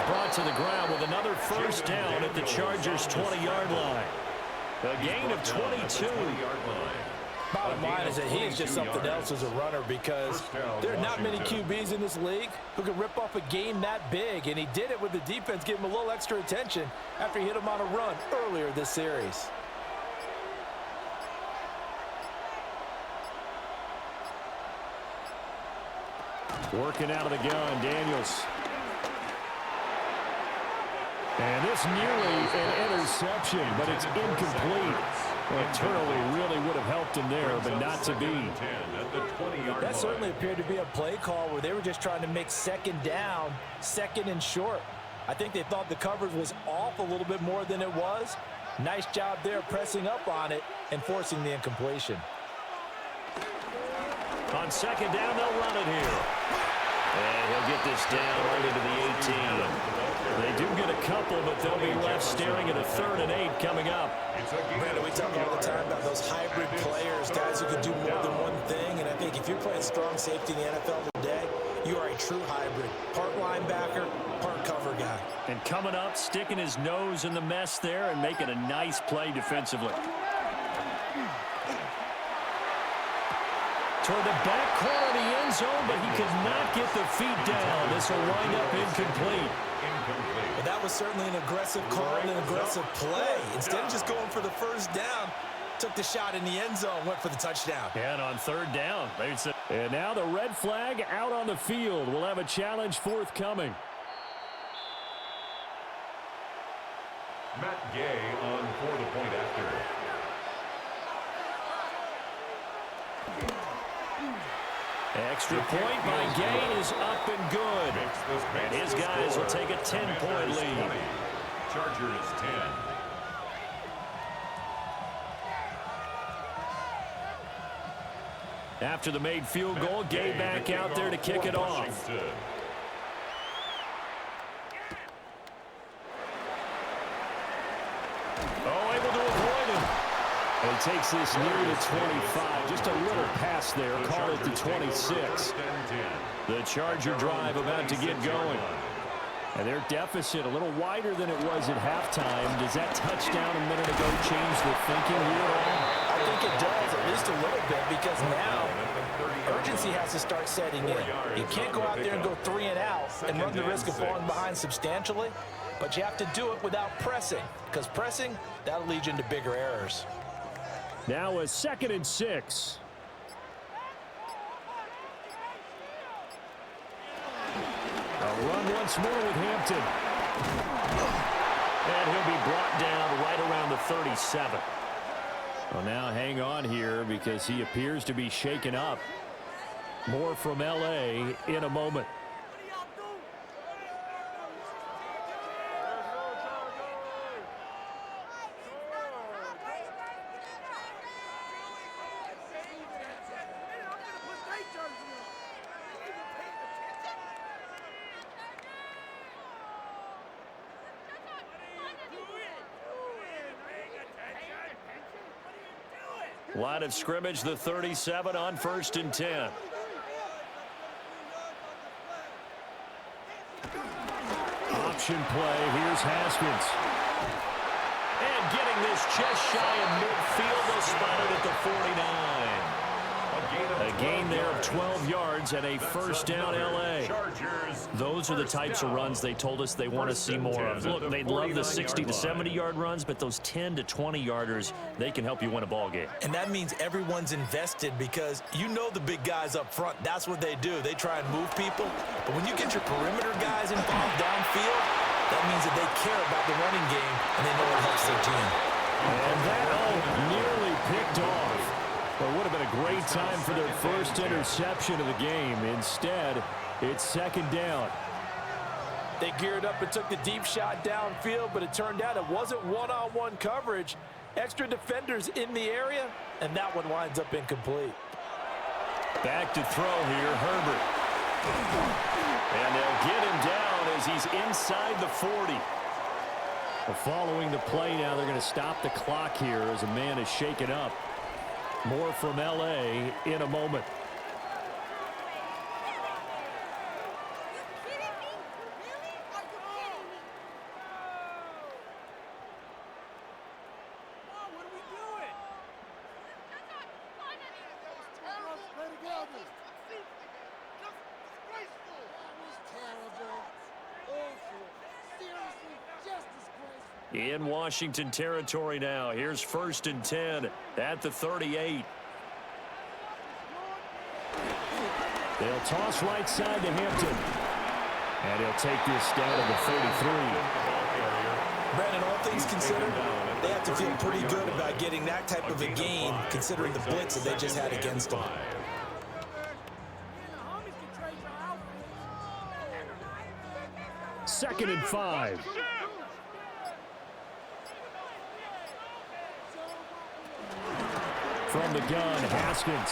Brought to the ground with another first down at the Chargers' 20-yard line. A gain of 22. Bottom line is that he is just something else as a runner, because there are not many QBs in this league who can rip off a game that big, and he did it with the defense giving him a little extra attention after he hit him on a run earlier this series. Working out of the gun, Daniels. And this nearly an interception, but it's incomplete. Well, Turley really would have helped him there, but not to be. That certainly appeared to be a play call where they were just trying to make 2nd down, 2nd and short. I think they thought the coverage was off a little bit more than it was. Nice job there pressing up on it and forcing the incompletion. On 2nd down, they'll run it here. And he'll get this down right into the 18. They do get a couple, but they'll be left staring at a 3rd and 8 coming up. Brandon, we talk all the time about those hybrid players, guys who can do more than one thing. And I think if you're playing strong safety in the NFL today, you are a true hybrid. Part linebacker, part cover guy. And coming up, sticking his nose in the mess there and making a nice play defensively. Toward the back corner of the end zone, but he could not get the feet down. This will wind up incomplete. Well, that was certainly an aggressive call and an aggressive play. Instead of just going for the first down, took the shot in the end zone, went for the touchdown. And on 3rd down. And now the red flag out on the field. We'll have a challenge forthcoming. Matt Gay on for the point after. Extra point by Gay is up and good. And his guys will take a 10-point lead. Chargers 10. After the made field goal, Gay back out there to kick it off. Oh, able to avoid him. And he takes this near the 25. Just a little pass there. Call it the 26. The Charger drive about to get going. And their deficit a little wider than it was at halftime. Does that touchdown a minute ago change the thinking here at all? I think it does. just a little bit, because now urgency has to start setting in. You can't go out there and go 3 and out and run the risk of falling behind substantially, but you have to do it without pressing, because pressing, that'll lead you into bigger errors. Now a 2nd and 6. A run once more with Hampton. And he'll be brought down right around the 37. Well, now hang on here because he appears to be shaken up. More from L.A. in a moment. Line of scrimmage, the 37 on 1st and 10. Option play. Here's Haskins. And getting this just shy of midfield. They'll spot it at the 49. A gain there of 12 yards and a first down, L.A. Those are the types of runs they told us they want to see more of. Look, they'd love the 60 to 70-yard runs, but those 10 to 20-yarders, they can help you win a ball game. And that means everyone's invested, because you know the big guys up front, that's what they do. They try and move people. But when you get your perimeter guys involved downfield, that means that they care about the running game and they know it helps their team. And that nearly picked off. Well, it would have been a great time for their first interception of the game. Instead, it's 2nd down. They geared up and took the deep shot downfield, but it turned out it wasn't one-on-one coverage. Extra defenders in the area, and that one winds up incomplete. Back to throw here, Herbert. And they'll get him down as he's inside the 40. Well, following the play now, they're going to stop the clock here as a man is shaken up. More from L.A. in a moment. In Washington territory now. Here's 1st and 10 at the 38. They'll toss right side to Hampton. And he'll take this down to the 33. Brandon, all things considered, they have to feel pretty good about getting that type of a gain, considering the blitz that they just had against them. 2nd and 5. From the gun, Haskins.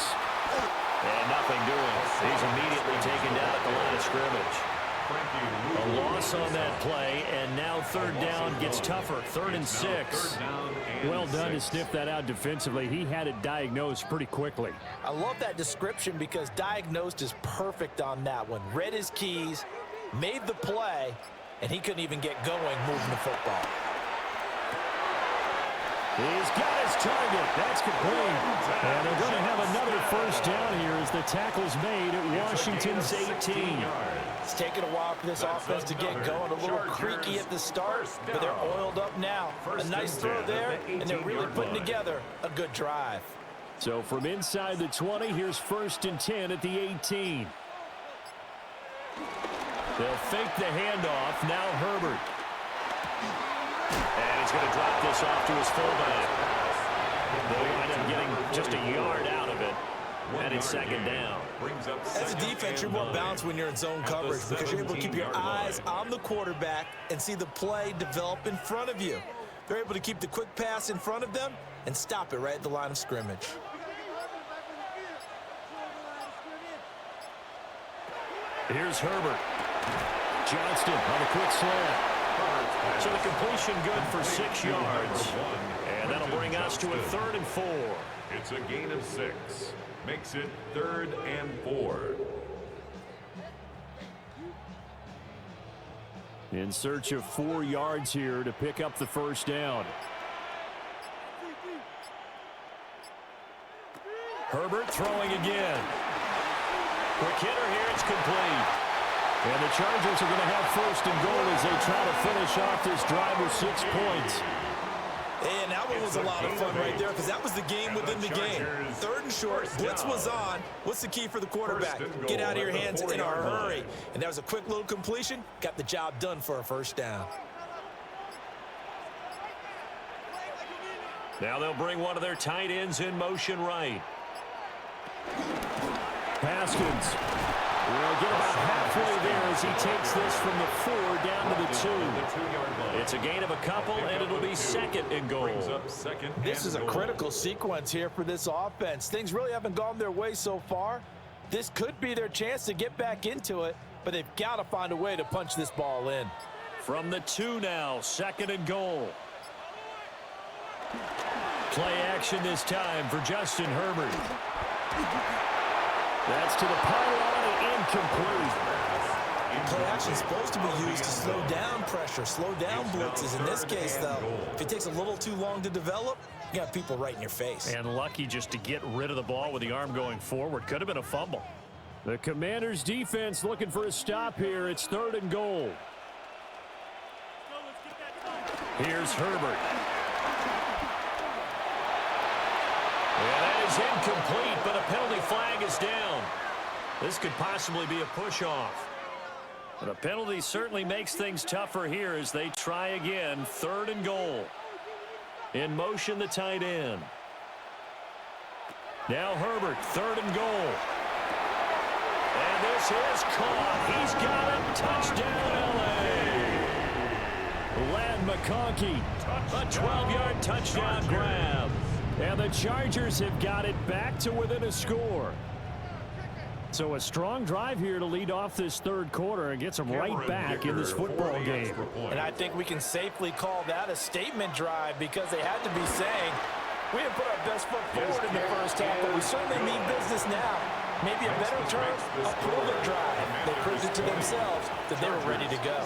And nothing doing. He's immediately taken down at the line of scrimmage. A loss on that play, and now 3rd down gets tougher. 3rd and 6. Well done to sniff that out defensively. He had it diagnosed pretty quickly. I love that description, because diagnosed is perfect on that one. Read his keys, made the play, and he couldn't even get going moving the football. He's got his target. That's complete. And they're going to have another first down here as the tackle's made at Washington's 18. It's taken a while for this offense to get going. A little creaky at the start, but they're oiled up now. A nice throw there, and they're really putting together a good drive. So from inside the 20, here's 1st and 10 at the 18. They'll fake the handoff. Now Herbert. And he's going to drop this off to his fullback. They'll wind up getting just a yard out of it. And it's 2nd down. As a defense, you're more balanced when you're in zone coverage, because you're able to keep your eyes on the quarterback and see the play develop in front of you. They're able to keep the quick pass in front of them and stop it right at the line of scrimmage. Here's Herbert. Johnston on a quick slant. So the completion good for 6 yards. And that'll bring us to a 3rd and 4. It's a gain of 6. Makes it 3rd and 4. In search of 4 yards here to pick up the first down. Herbert throwing again. Quick hitter here. It's complete. And the Chargers are going to have first and goal as they try to finish off this drive with 6 points. And that one was a lot of fun right there because that was the game within the game. 3rd and short, blitz was on. What's the key for the quarterback? Get out of your hands in a hurry. And that was a quick little completion. Got the job done for a first down. Now they'll bring one of their tight ends in motion right. Haskins will get about halfway there as he takes this from the 4 down to the 2. It's a gain of a couple, and it'll be 2nd and goal. This is a critical sequence here for this offense. Things really haven't gone their way so far. This could be their chance to get back into it, but they've got to find a way to punch this ball in. From the 2 now, 2nd and goal. Play action this time for Justin Herbert. That's to the pylon and incomplete. Play action is supposed to be used to slow down pressure, slow down blitzes. In this case, though, if it takes a little too long to develop, you got people right in your face. And lucky just to get rid of the ball with the arm going forward. Could have been a fumble. The Commanders' defense looking for a stop here. It's 3rd and goal. Here's Herbert. Yeah, that is incomplete, but a penalty flag is down. This could possibly be a push-off. But a penalty certainly makes things tougher here as they try again. 3rd and goal. In motion, the tight end. Now Herbert, 3rd and goal. And this is caught. He's got it. Touchdown, L.A. Lad McConkey, a 12-yard touchdown grab. And the Chargers have got it back to within a score. So a strong drive here to lead off this 3rd quarter and gets them right back in this football game. And I think we can safely call that a statement drive because they had to be saying, we have put our best foot forward in the first half, but we certainly mean business now. Maybe a better term, a proven drive. They proved it to themselves that they were ready to go.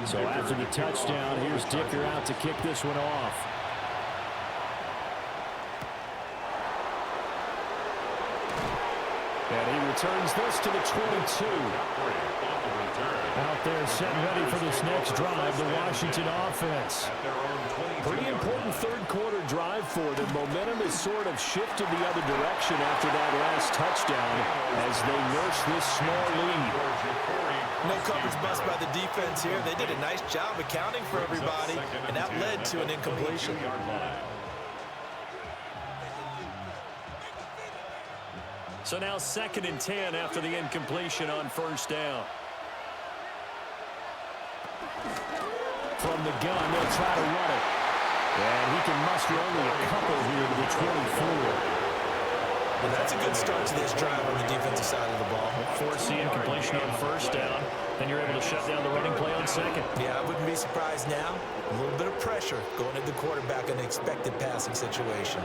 So after the touchdown, here's Dicker out to kick this one off. And he returns this to the 22. Out there setting ready for this next drive, the Washington offense. Pretty important 3rd quarter drive for them. Momentum has sort of shifted the other direction after that last touchdown as they nurse this small lead. No coverage bust by the defense here. They did a nice job accounting for everybody, and that led to an incompletion. So now 2nd and 10 after the incompletion on 1st down. From the gun, they'll try to run it. And he can muster only a couple here to the 24. And that's a good start to this drive on the defensive side of the ball. Force the incompletion on 1st down. Then you're able to shut down the running play on 2nd. Yeah, I wouldn't be surprised now. A little bit of pressure going at the quarterback in an expected passing situation.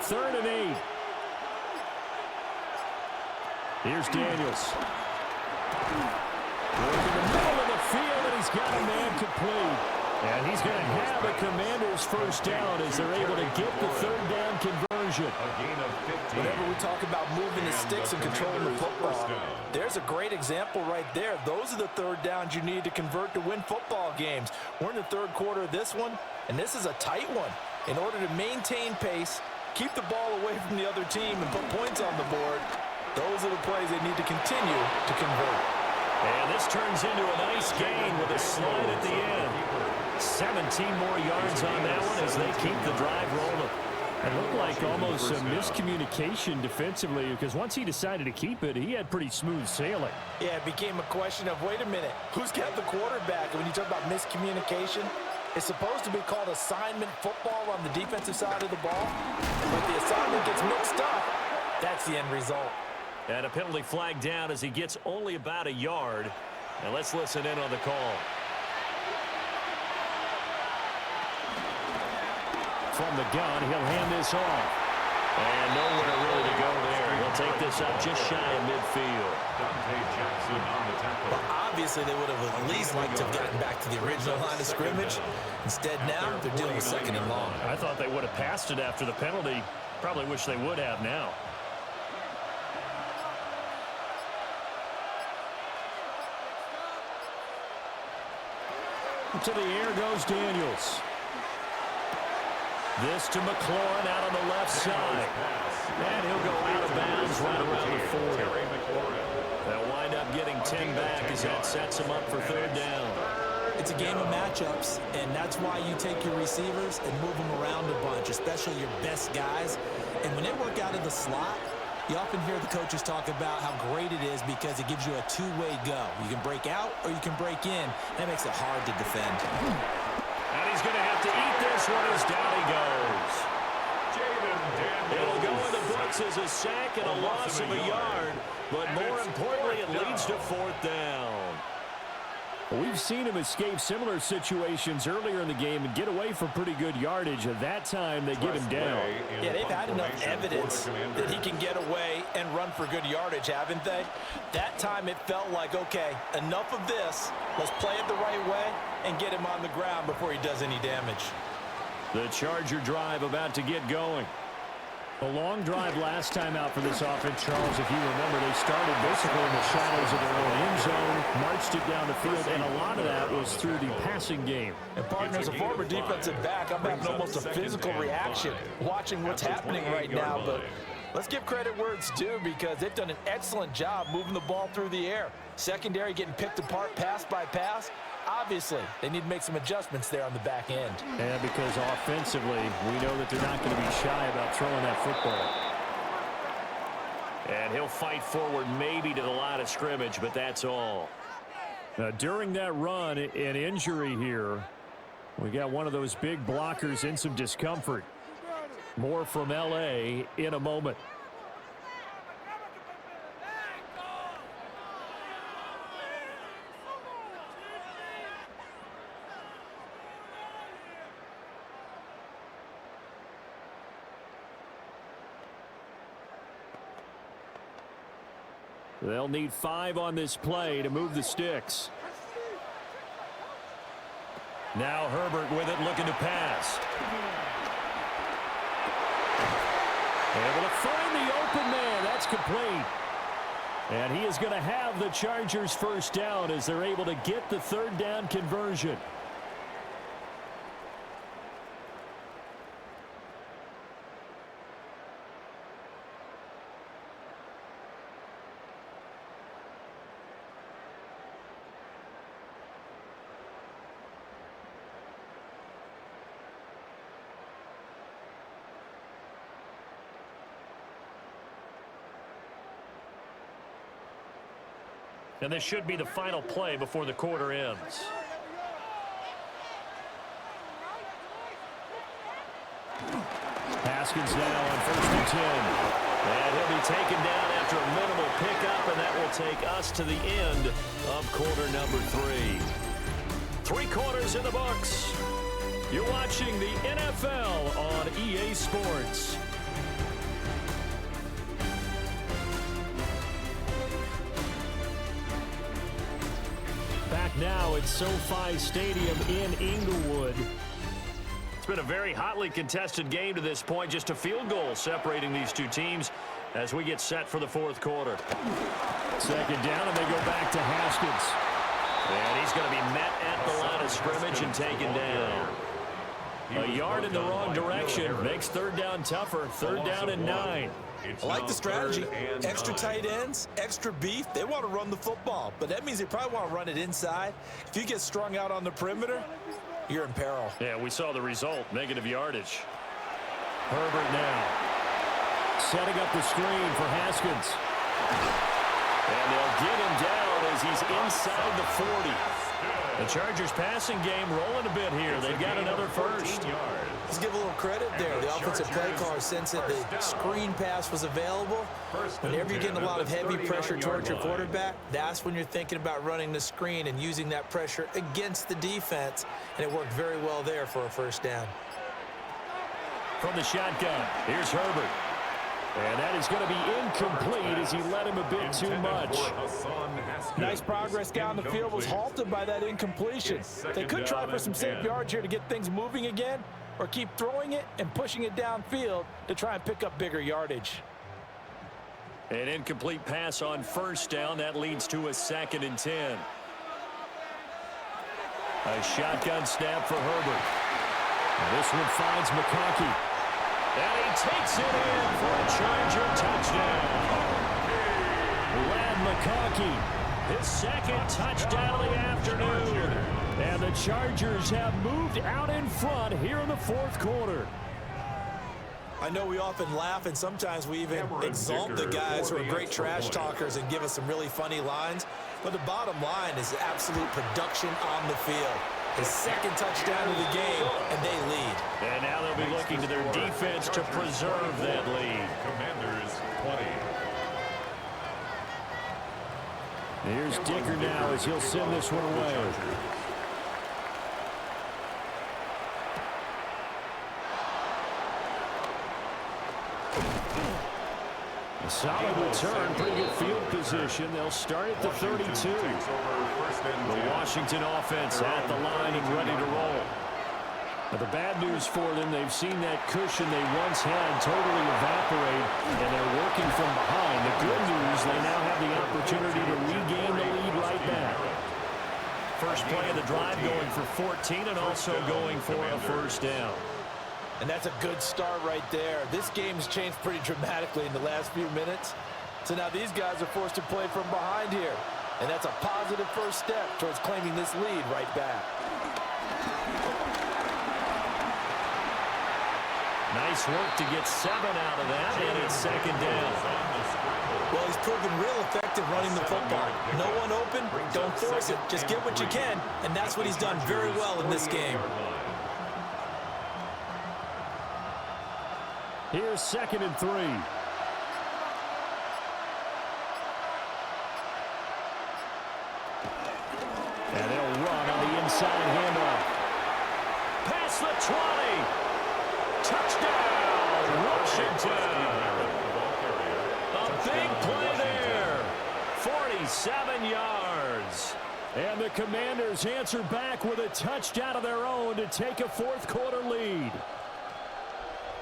3rd and 8. Here's Daniels. Working the middle of the field, and he's got a man complete. And he's going to have the Commanders' first down as they're able to get the 3rd down conversion. Whenever we talk about moving the sticks and controlling the football, there's a great example right there. Those are the 3rd downs you need to convert to win football games. We're in the 3rd quarter of this one, and this is a tight one. In order to maintain pace, keep the ball away from the other team, and put points on the board, those are the plays they need to continue to convert. And this turns into a nice gain with a slide at the end. 17 more yards on that one as they keep the drive rolling. It looked like almost some miscommunication defensively because once he decided to keep it, he had pretty smooth sailing. Yeah, it became a question of, wait a minute, who's got the quarterback? And when you talk about miscommunication, it's supposed to be called assignment football on the defensive side of the ball. But the assignment gets mixed up. That's the end result. And a penalty flag down as he gets only about a yard. And let's listen in on the call. From the gun, he'll hand this off. And nowhere really to go there. He'll They'll take this up just shy of midfield. Well, obviously, they would have at least liked to have gotten back to the original line of scrimmage. Instead, now they're dealing with second and long. I thought they would have passed it after the penalty. Probably wish they would have now. To the air goes Daniels. This to McLaurin out on the left side. And he'll go out of bounds right around the 40. They'll wind up getting 10 back as that sets them up for third down. It's a game of matchups, and that's why you take your receivers and move them around a bunch, especially your best guys. And when they work out of the slot, you often hear the coaches talk about how great it is because it gives you a two-way go. You can break out or you can break in. That makes it hard to defend. And he's going to have to eat this one as down he goes. It'll go in the books as a sack and a loss of a yard, but more importantly, it leads to fourth down. We've seen him escape similar situations earlier in the game and get away from pretty good yardage. At that time, they get him down. Yeah, they've had enough evidence that he can get away and run for good yardage, haven't they? That time it felt like, okay, enough of this. Let's play it the right way and get him on the ground before he does any damage. The Charger drive about to get going. A long drive last time out for this offense, Charles. If you remember, they started basically in the shadows of their own end zone, marched it down the field, and a lot of that was through the passing game. And partner, as a former defensive back, I'm having almost a physical reaction watching what's happening right now. But let's give credit where it's due because they've done an excellent job moving the ball through the air. Secondary getting picked apart pass by pass. Obviously, they need to make some adjustments there on the back end. And because offensively, we know that they're not going to be shy about throwing that football. And he'll fight forward maybe to the line of scrimmage, but that's all. Now, during that run, an injury here. We got one of those big blockers in some discomfort. More from L.A. in a moment. They'll need 5 on this play to move the sticks. Now Herbert with it, looking to pass. Able to find the open man. That's complete. And he is going to have the Chargers first down as they're able to get the third down conversion. And this should be the final play before the quarter ends. Haskins now on 1st and 10. And he'll be taken down after a minimal pickup, and that will take us to the end of quarter number 3. 3 quarters in the books. You're watching the NFL on EA Sports. Back now at SoFi Stadium in Inglewood. It's been a very hotly contested game to this point. Just a field goal separating these two teams as we get set for the 4th quarter. 2nd down, and they go back to Haskins. And he's going to be met at the line of scrimmage and taken down. A yard in the wrong direction makes 3rd down tougher. 3rd down and 9. I like the strategy. Extra tight ends, extra beef. They want to run the football, but that means they probably want to run it inside. If you get strung out on the perimeter, you're in peril. Yeah, we saw the result. Negative yardage. Herbert now. Setting up the screen for Haskins. And they'll get him down as he's inside the 40. The Chargers passing game rolling a bit here. They've got another first. Let's give a little credit there. The offensive play caller sensed that the screen pass was available. Whenever you're getting a lot of heavy pressure towards your quarterback, that's when you're thinking about running the screen and using that pressure against the defense. And it worked very well there for a first down. From the shotgun, here's Herbert. And that is going to be incomplete as he led him a bit too much. Nice progress down the field was halted by that incompletion. They could try for some safe yards here to get things moving again, or keep throwing it and pushing it downfield to try and pick up bigger yardage. An incomplete pass on first down. That leads to a 2nd and 10. A shotgun snap for Herbert. And this one finds McConkey. And he takes it in for a Charger touchdown. Lad McConkey, his 2nd touchdown of the afternoon. And the Chargers have moved out in front here in the 4th quarter. I know we often laugh, and sometimes we even exalt the guys who are great trash talkers and give us some really funny lines. But the bottom line is absolute production on the field. His 2nd touchdown of the game, and they lead. And now they'll be looking to their defense to preserve that lead. Commanders 20. Here's Dicker now as he'll send this one away. A solid return, pretty good field position. They'll start at the 32. The Washington offense at the line and ready to roll. But the bad news for them, they've seen that cushion they once had totally evaporate, and they're working from behind. The good news, they now have the opportunity to regain the lead right back. First play of the drive going for 14 and also going for a first down. And that's a good start right there. This game's changed pretty dramatically in the last few minutes. So now these guys are forced to play from behind here. And that's a positive first step towards claiming this lead right back. Nice work to get 7 out of that, and it's 2nd down. Well, he's proven real effective running the football. No one open, don't force it. Just get what you can, and that's what he's done very well in this game. Here's 2nd and 3. And they'll run on the inside handoff. Past the 20. Touchdown, Washington. A big play there. 47 yards. And the Commanders answer back with a touchdown of their own to take a 4th quarter lead.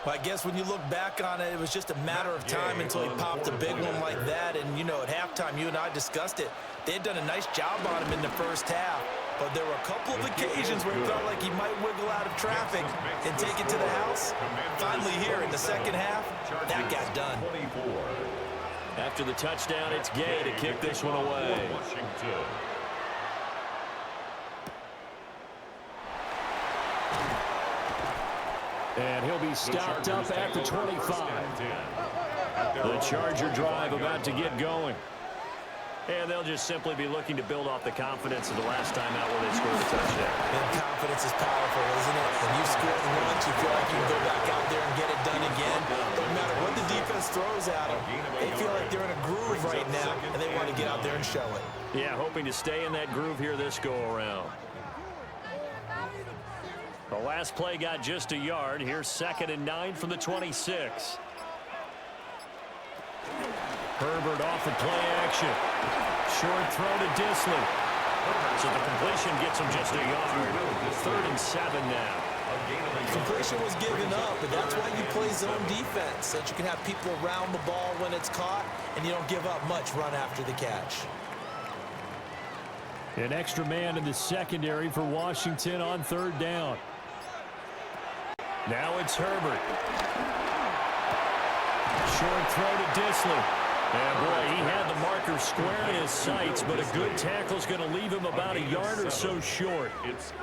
Well, I guess when you look back on it, it was just a matter of time until he popped a big one like that. And, you know, at halftime, you and I discussed it. They had done a nice job on him in the first half. But there were a couple of occasions where it felt like he might wiggle out of traffic and take it to the house. Finally here in the 2nd half, that got done. After the touchdown, it's Gay to kick this one away. And he'll be stopped up at the 25. The Charger drive about to get going. And they'll just simply be looking to build off the confidence of the last time out where they scored a touchdown. And confidence is powerful, isn't it? When you score once, you feel like you can go back out there and get it done again. No matter what the defense throws at them, they feel like they're in a groove right now, and they want to get out there and show it. Yeah, hoping to stay in that groove here this go-around. The last play got just a yard. Here's 2nd and 9 from the 26. Herbert off of play action. Short throw to Disley. So the completion gets him just a yard. 3rd and 7 now. Completion was given up, but that's why you play zone defense, so that you can have people around the ball when it's caught, and you don't give up much run after the catch. An extra man in the secondary for Washington on 3rd down. Now it's Herbert. Short throw to Disley. And boy, he had the marker square in his sights, but a good tackle is going to leave him about a yard or so short.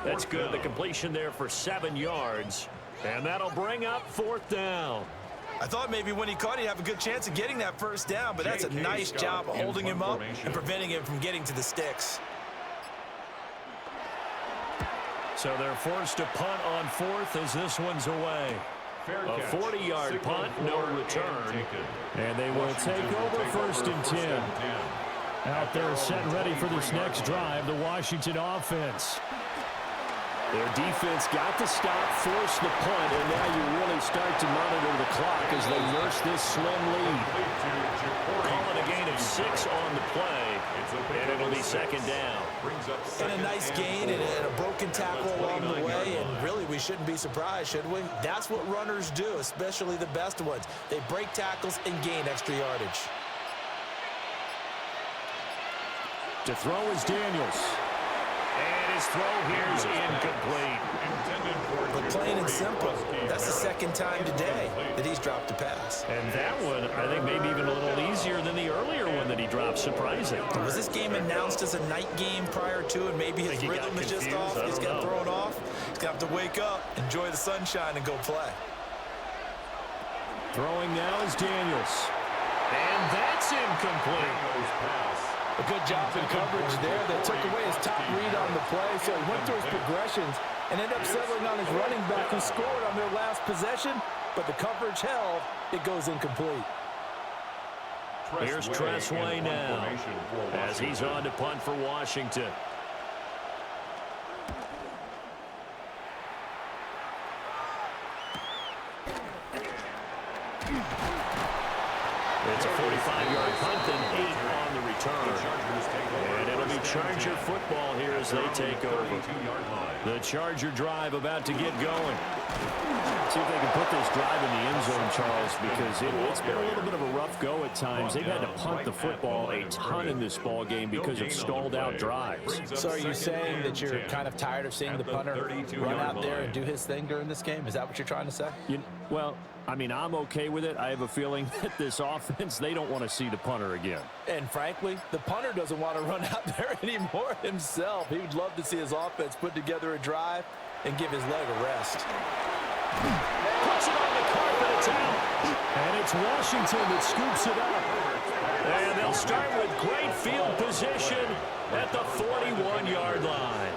That's good. The completion there for 7 yards. And that'll bring up 4th down. I thought maybe when he caught, he'd have a good chance of getting that first down, but that's a nice job of holding him up and preventing him from getting to the sticks. So they're forced to punt on 4th as this one's away. A 40-yard punt, no return. And they will take over 1st and 10. Out there set ready for this next drive, the Washington offense. Their defense got the stop, forced the punt, and now you really start to monitor the clock as they nurse this slim lead. Calling a gain of 6 on the play, and it'll be second down. And a nice gain and a broken tackle along the way, and really we shouldn't be surprised, should we? That's what runners do, especially the best ones. They break tackles and gain extra yardage. To throw is Daniels. And his throw here is incomplete. But plain and simple, that's the second time today that he's dropped a pass. And that one, I think, maybe even a little easier than the earlier one that he dropped, surprising. Was this game announced as a night game prior to, and maybe his rhythm is just off? He's got thrown off. He's got to wake up, enjoy the sunshine, and go play. Throwing now is Daniels. And that's incomplete. A good job in coverage there. They took away his top read on the play, so he went through his progressions and ended up settling on his running back who scored on their last possession, but the coverage held. It goes incomplete. Here's Tressway now as he's on to punt for Washington. It's a 45-yard punt and 8 on the return. And it'll be Charger football here as they take over. The Charger drive about to get going. See if they can put this drive in the end zone, Charles, because it's been a little bit of a rough go at times. They've had to punt the football a ton in this ball game because of stalled-out drives. So are you saying that you're kind of tired of seeing the punter run out there and do his thing during this game? Is that what you're trying to say? Well, I mean, I'm okay with it. I have a feeling that this offense, they don't want to see the punter again. And frankly, the punter doesn't want to run out there anymore himself. He would love to see his offense put together a drive and give his leg a rest. Puts it on the carpet, it's out. And it's Washington that scoops it up. And they'll start with great field position at the 41-yard line.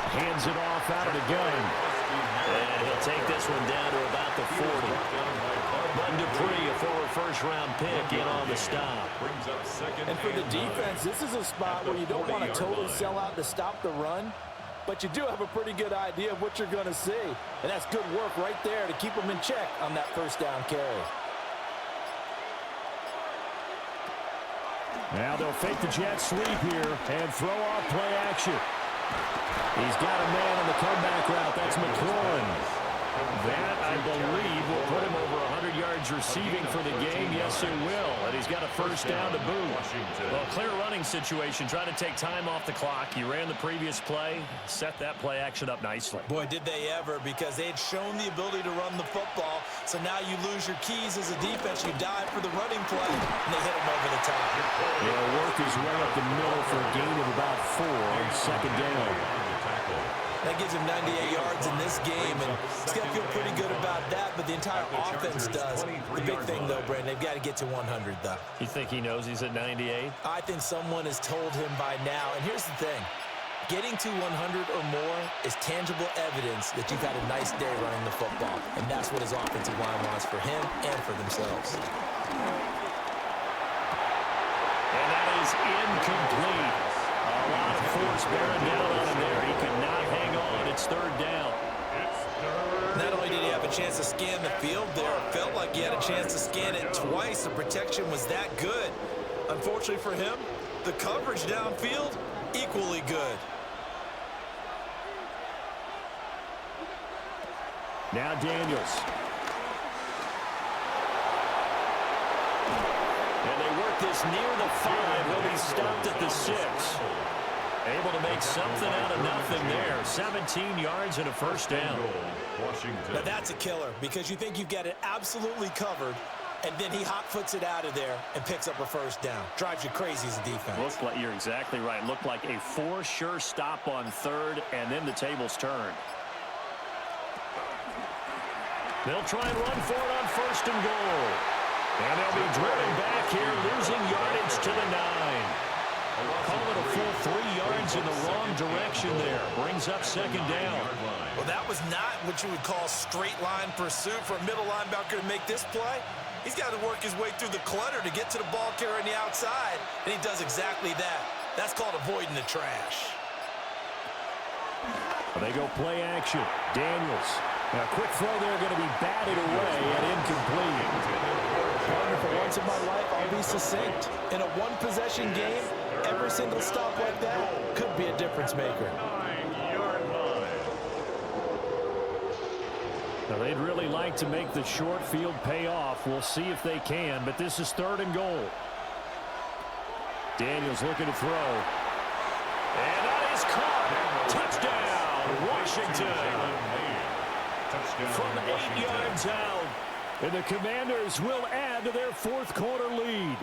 Hands it off out of the gun. And he'll take this one down to about the 40. Bud Dupree, a former first-round pick, in on the stop. And for the defense, this is a spot where you don't want to totally sell out to stop the run, but you do have a pretty good idea of what you're going to see. And that's good work right there to keep them in check on that first down carry. Now they'll fake the jet sweep here and throw off play action. He's got a man on the comeback route. That's McLaurin. That, I believe, will put him over 100 yards receiving for the game. Yes, it will. And he's got a first down to boot. Well, clear running situation. Trying to take time off the clock. He ran the previous play, set that play action up nicely. Boy, did they ever, because they had shown the ability to run the football. So now you lose your keys as a defense. You dive for the running play, and they hit him over the top. He'll work his way up the middle for a gain of about 4 on second down. That gives him 98 yards in this game, and he's got to feel pretty good about that, but the entire offense does. The big thing, though, Brandon, they've got to get to 100, though. You think he knows he's at 98? I think someone has told him by now, and here's the thing. Getting to 100 or more is tangible evidence that you've had a nice day running the football, and that's what his offensive line wants for him and for themselves. And that is incomplete. A lot of force bearing down on him there. He could not hang on. It's third down. Not only did he have a chance to scan the field there, it felt like he had a chance to scan it twice. The protection was that good. Unfortunately for him, the coverage downfield, equally good. Now Daniels. And they work this near the 5. He'll be stopped at the 6. Able to make something out of nothing there. 17 yards and a first down. Now that's a killer, because you think you've got it absolutely covered, and then he hot-foots it out of there and picks up a first down. Drives you crazy as a defense. Looked like, you're exactly right. Looked like a for-sure stop on third, and then the tables turned. They'll try and run for it on first and goal. And they'll be driven back here, losing yardage to the 9. Call it a full 3 yards in the wrong direction there. Brings up second down. Well, that was not what you would call straight line pursuit for a middle linebacker to make this play. He's got to work his way through the clutter to get to the ball carrier on the outside, and he does exactly that. That's called avoiding the trash. They go play action. Daniels. Now, a quick throw there going to be batted away and incomplete. For once in my life, I'll be succinct. In a one-possession game, every single stop like that could be a difference maker. Now, they'd really like to make the short field pay off. We'll see if they can, but this is 3rd and goal. Daniels looking to throw. And that is caught. Touchdown, Washington. From 8 yards out. And the Commanders will add to their 4th quarter lead.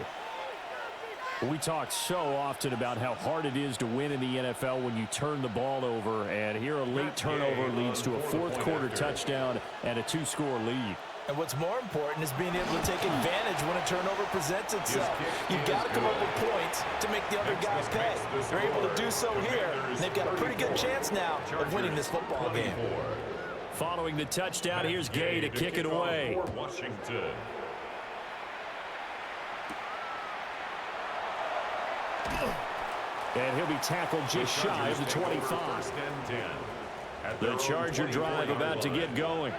We talk so often about how hard it is to win in the NFL when you turn the ball over, and here a late turnover leads to a 4th quarter touchdown and a 2-score lead. And what's more important is being able to take advantage when a turnover presents itself. You've got to come up with points to make the other guy pay. They're able to do so here, and they've got a pretty good chance now of winning this football game. Following the touchdown, here's Gay to kick it away. Washington. And he'll be tackled just shy of the 25. The Charger drive about to get going.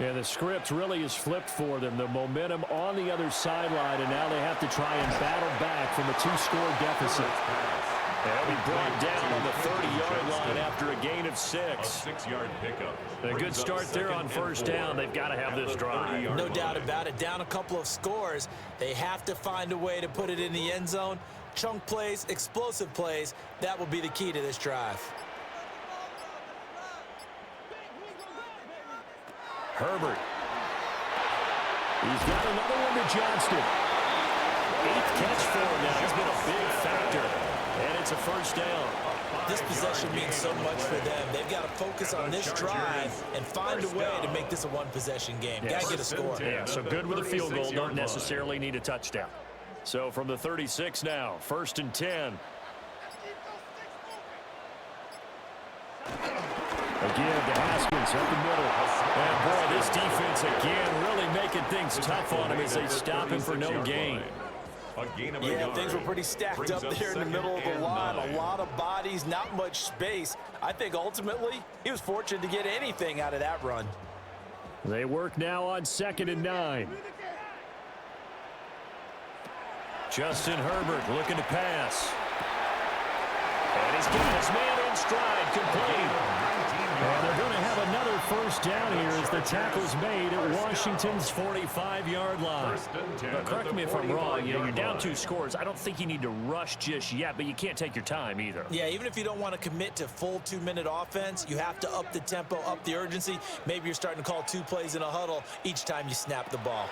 Yeah, the script really is flipped for them. The momentum on the other sideline, and now they have to try and battle back from a 2-score deficit. They'll be brought down on the 30-yard line after a gain of 6. A 6-yard pickup. A good start there on first down. They've got to have this drive. No doubt about it. Down a couple of scores. They have to find a way to put it in the end zone. Chunk plays, explosive plays. That will be the key to this drive. Herbert. He's got another one to Johnston. 8th catch for him now. He's been a big factor. And it's a first down. This possession means so much for them. They've got to focus on this drive and find a way to make this a one-possession game. Got to get a score. Yeah, so good with a field goal. Don't necessarily need a touchdown. So from the 36 now, 1st and 10. Again to Haskins up the middle. And boy, this defense again really making things tough on him as they stop him for no gain. Yeah, things were pretty stacked up there in the middle of the line. A lot of bodies, not much space. I think ultimately he was fortunate to get anything out of that run. They work now on 2nd and 9. Justin Herbert looking to pass. And he's got his man in stride, complete. And they're going to have another first down here as the tackle's made at Washington's 45-yard line. Now, correct me if I'm wrong. You know, you're down 2 scores. I don't think you need to rush just yet, but you can't take your time either. Yeah, even if you don't want to commit to full 2-minute offense, you have to up the tempo, up the urgency. Maybe you're starting to call 2 plays in a huddle each time you snap the ball.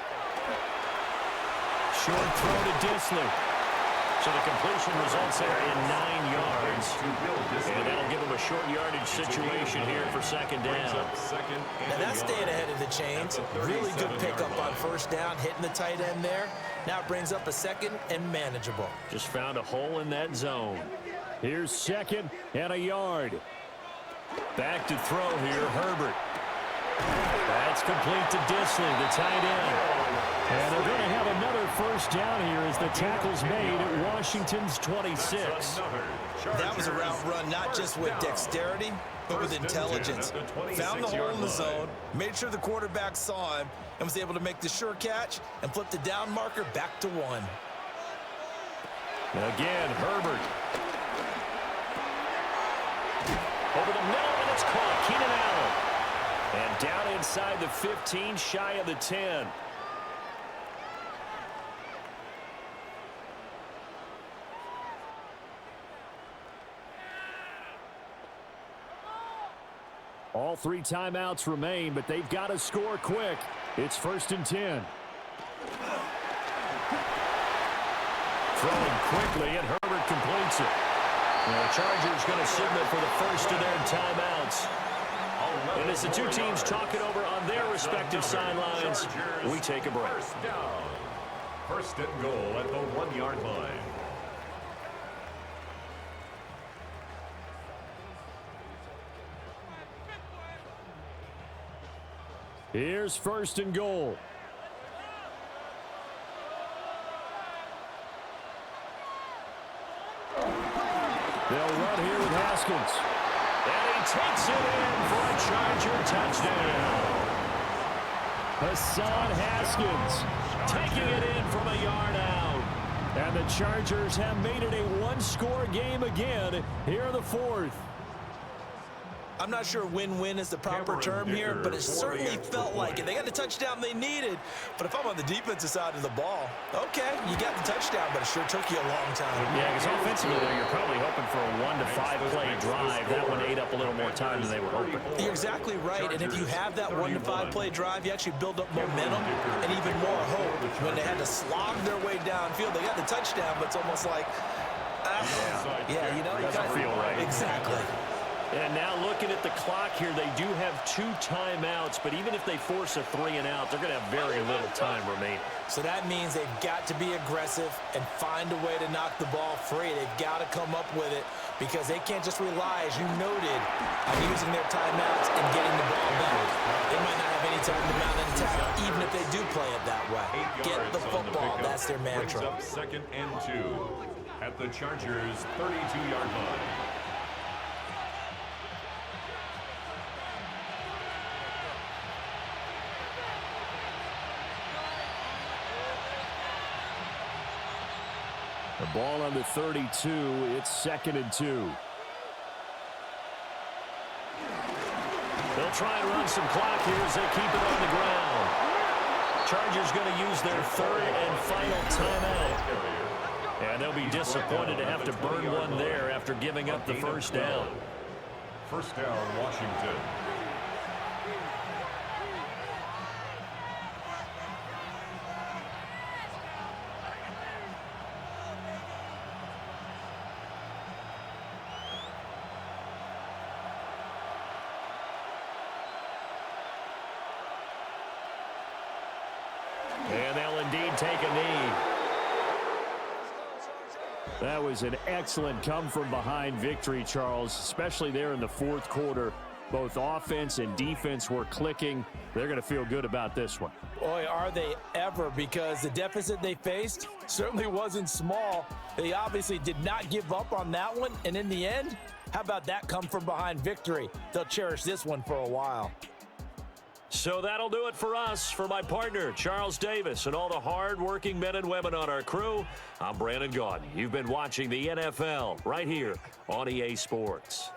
Short throw to Disley. So the completion results there in 9 yards. And that'll give them a short yardage situation here for 2nd down. Now that's staying ahead of the chains. Really good pickup on first down, hitting the tight end there. Now it brings up a 2nd and manageable. Just found a hole in that zone. Here's 2nd and a yard. Back to throw here, Herbert. That's complete to Disley, the tight end. And they're going to have another first down here as the tackle's made at Washington's 26. That was a route run not just with dexterity, but with intelligence. Found the hole in the zone, made sure the quarterback saw him, and was able to make the sure catch and flip the down marker back to 1. Again, Herbert. Over the middle, and it's caught. Keenan Allen. And down inside the 15, shy of the 10. All 3 timeouts remain, but they've got to score quick. It's 1st and 10. Throwing quickly, and Herbert completes it. Now, the Chargers going to signal for the first of their timeouts. And as the 2 teams talk it over on their respective sidelines, we take a break. 1st and goal at the 1-yard line. Here's 1st and goal. Haskins. And he takes it in for a Charger touchdown. Hassan Haskins taking it in from a yard out. And the Chargers have made it a one-score game again here in the fourth. I'm not sure win-win is the proper term here, but it certainly felt like it. They got the touchdown they needed, but if I'm on the defensive side of the ball, okay, you got the touchdown, but it sure took you a long time. Yeah, because offensively, you're probably hoping for a 1 to 5 play drive. That one ate up a little more time than they were hoping. You're exactly right, and if you have that 1 to 5 play drive, you actually build up momentum and even more hope. When they had to slog their way downfield, they got the touchdown, but it's almost like, yeah, you know, you doesn't feel right. Exactly. And now looking at the clock here, they do have 2 timeouts, but even if they force a 3 and out, they're going to have very little time remaining. So that means they've got to be aggressive and find a way to knock the ball free. They've got to come up with it because they can't just rely, as you noted, on using their timeouts and getting the ball back. They might not have any time to mount an attack, even if they do play it that way. Get the football. That's their mantra. Brings up 2nd and 2 at the Chargers' 32-yard line. The ball on the 32. It's 2nd and 2. They'll try and run some clock here as they keep it on the ground. Chargers going to use their 3rd and final timeout. And they'll be disappointed to have to burn one there after giving up the first down. First down, Washington. And they'll indeed take a knee. That was an excellent come-from-behind victory, Charles, especially there in the 4th quarter. Both offense and defense were clicking. They're going to feel good about this one. Boy, are they ever, because the deficit they faced certainly wasn't small. They obviously did not give up on that one, and in the end, how about that come-from-behind victory? They'll cherish this one for a while. So that'll do it for us. For my partner, Charles Davis, and all the hard-working men and women on our crew, I'm Brandon Gaudin. You've been watching the NFL right here on EA Sports.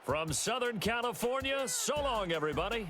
From Southern California, so long, everybody.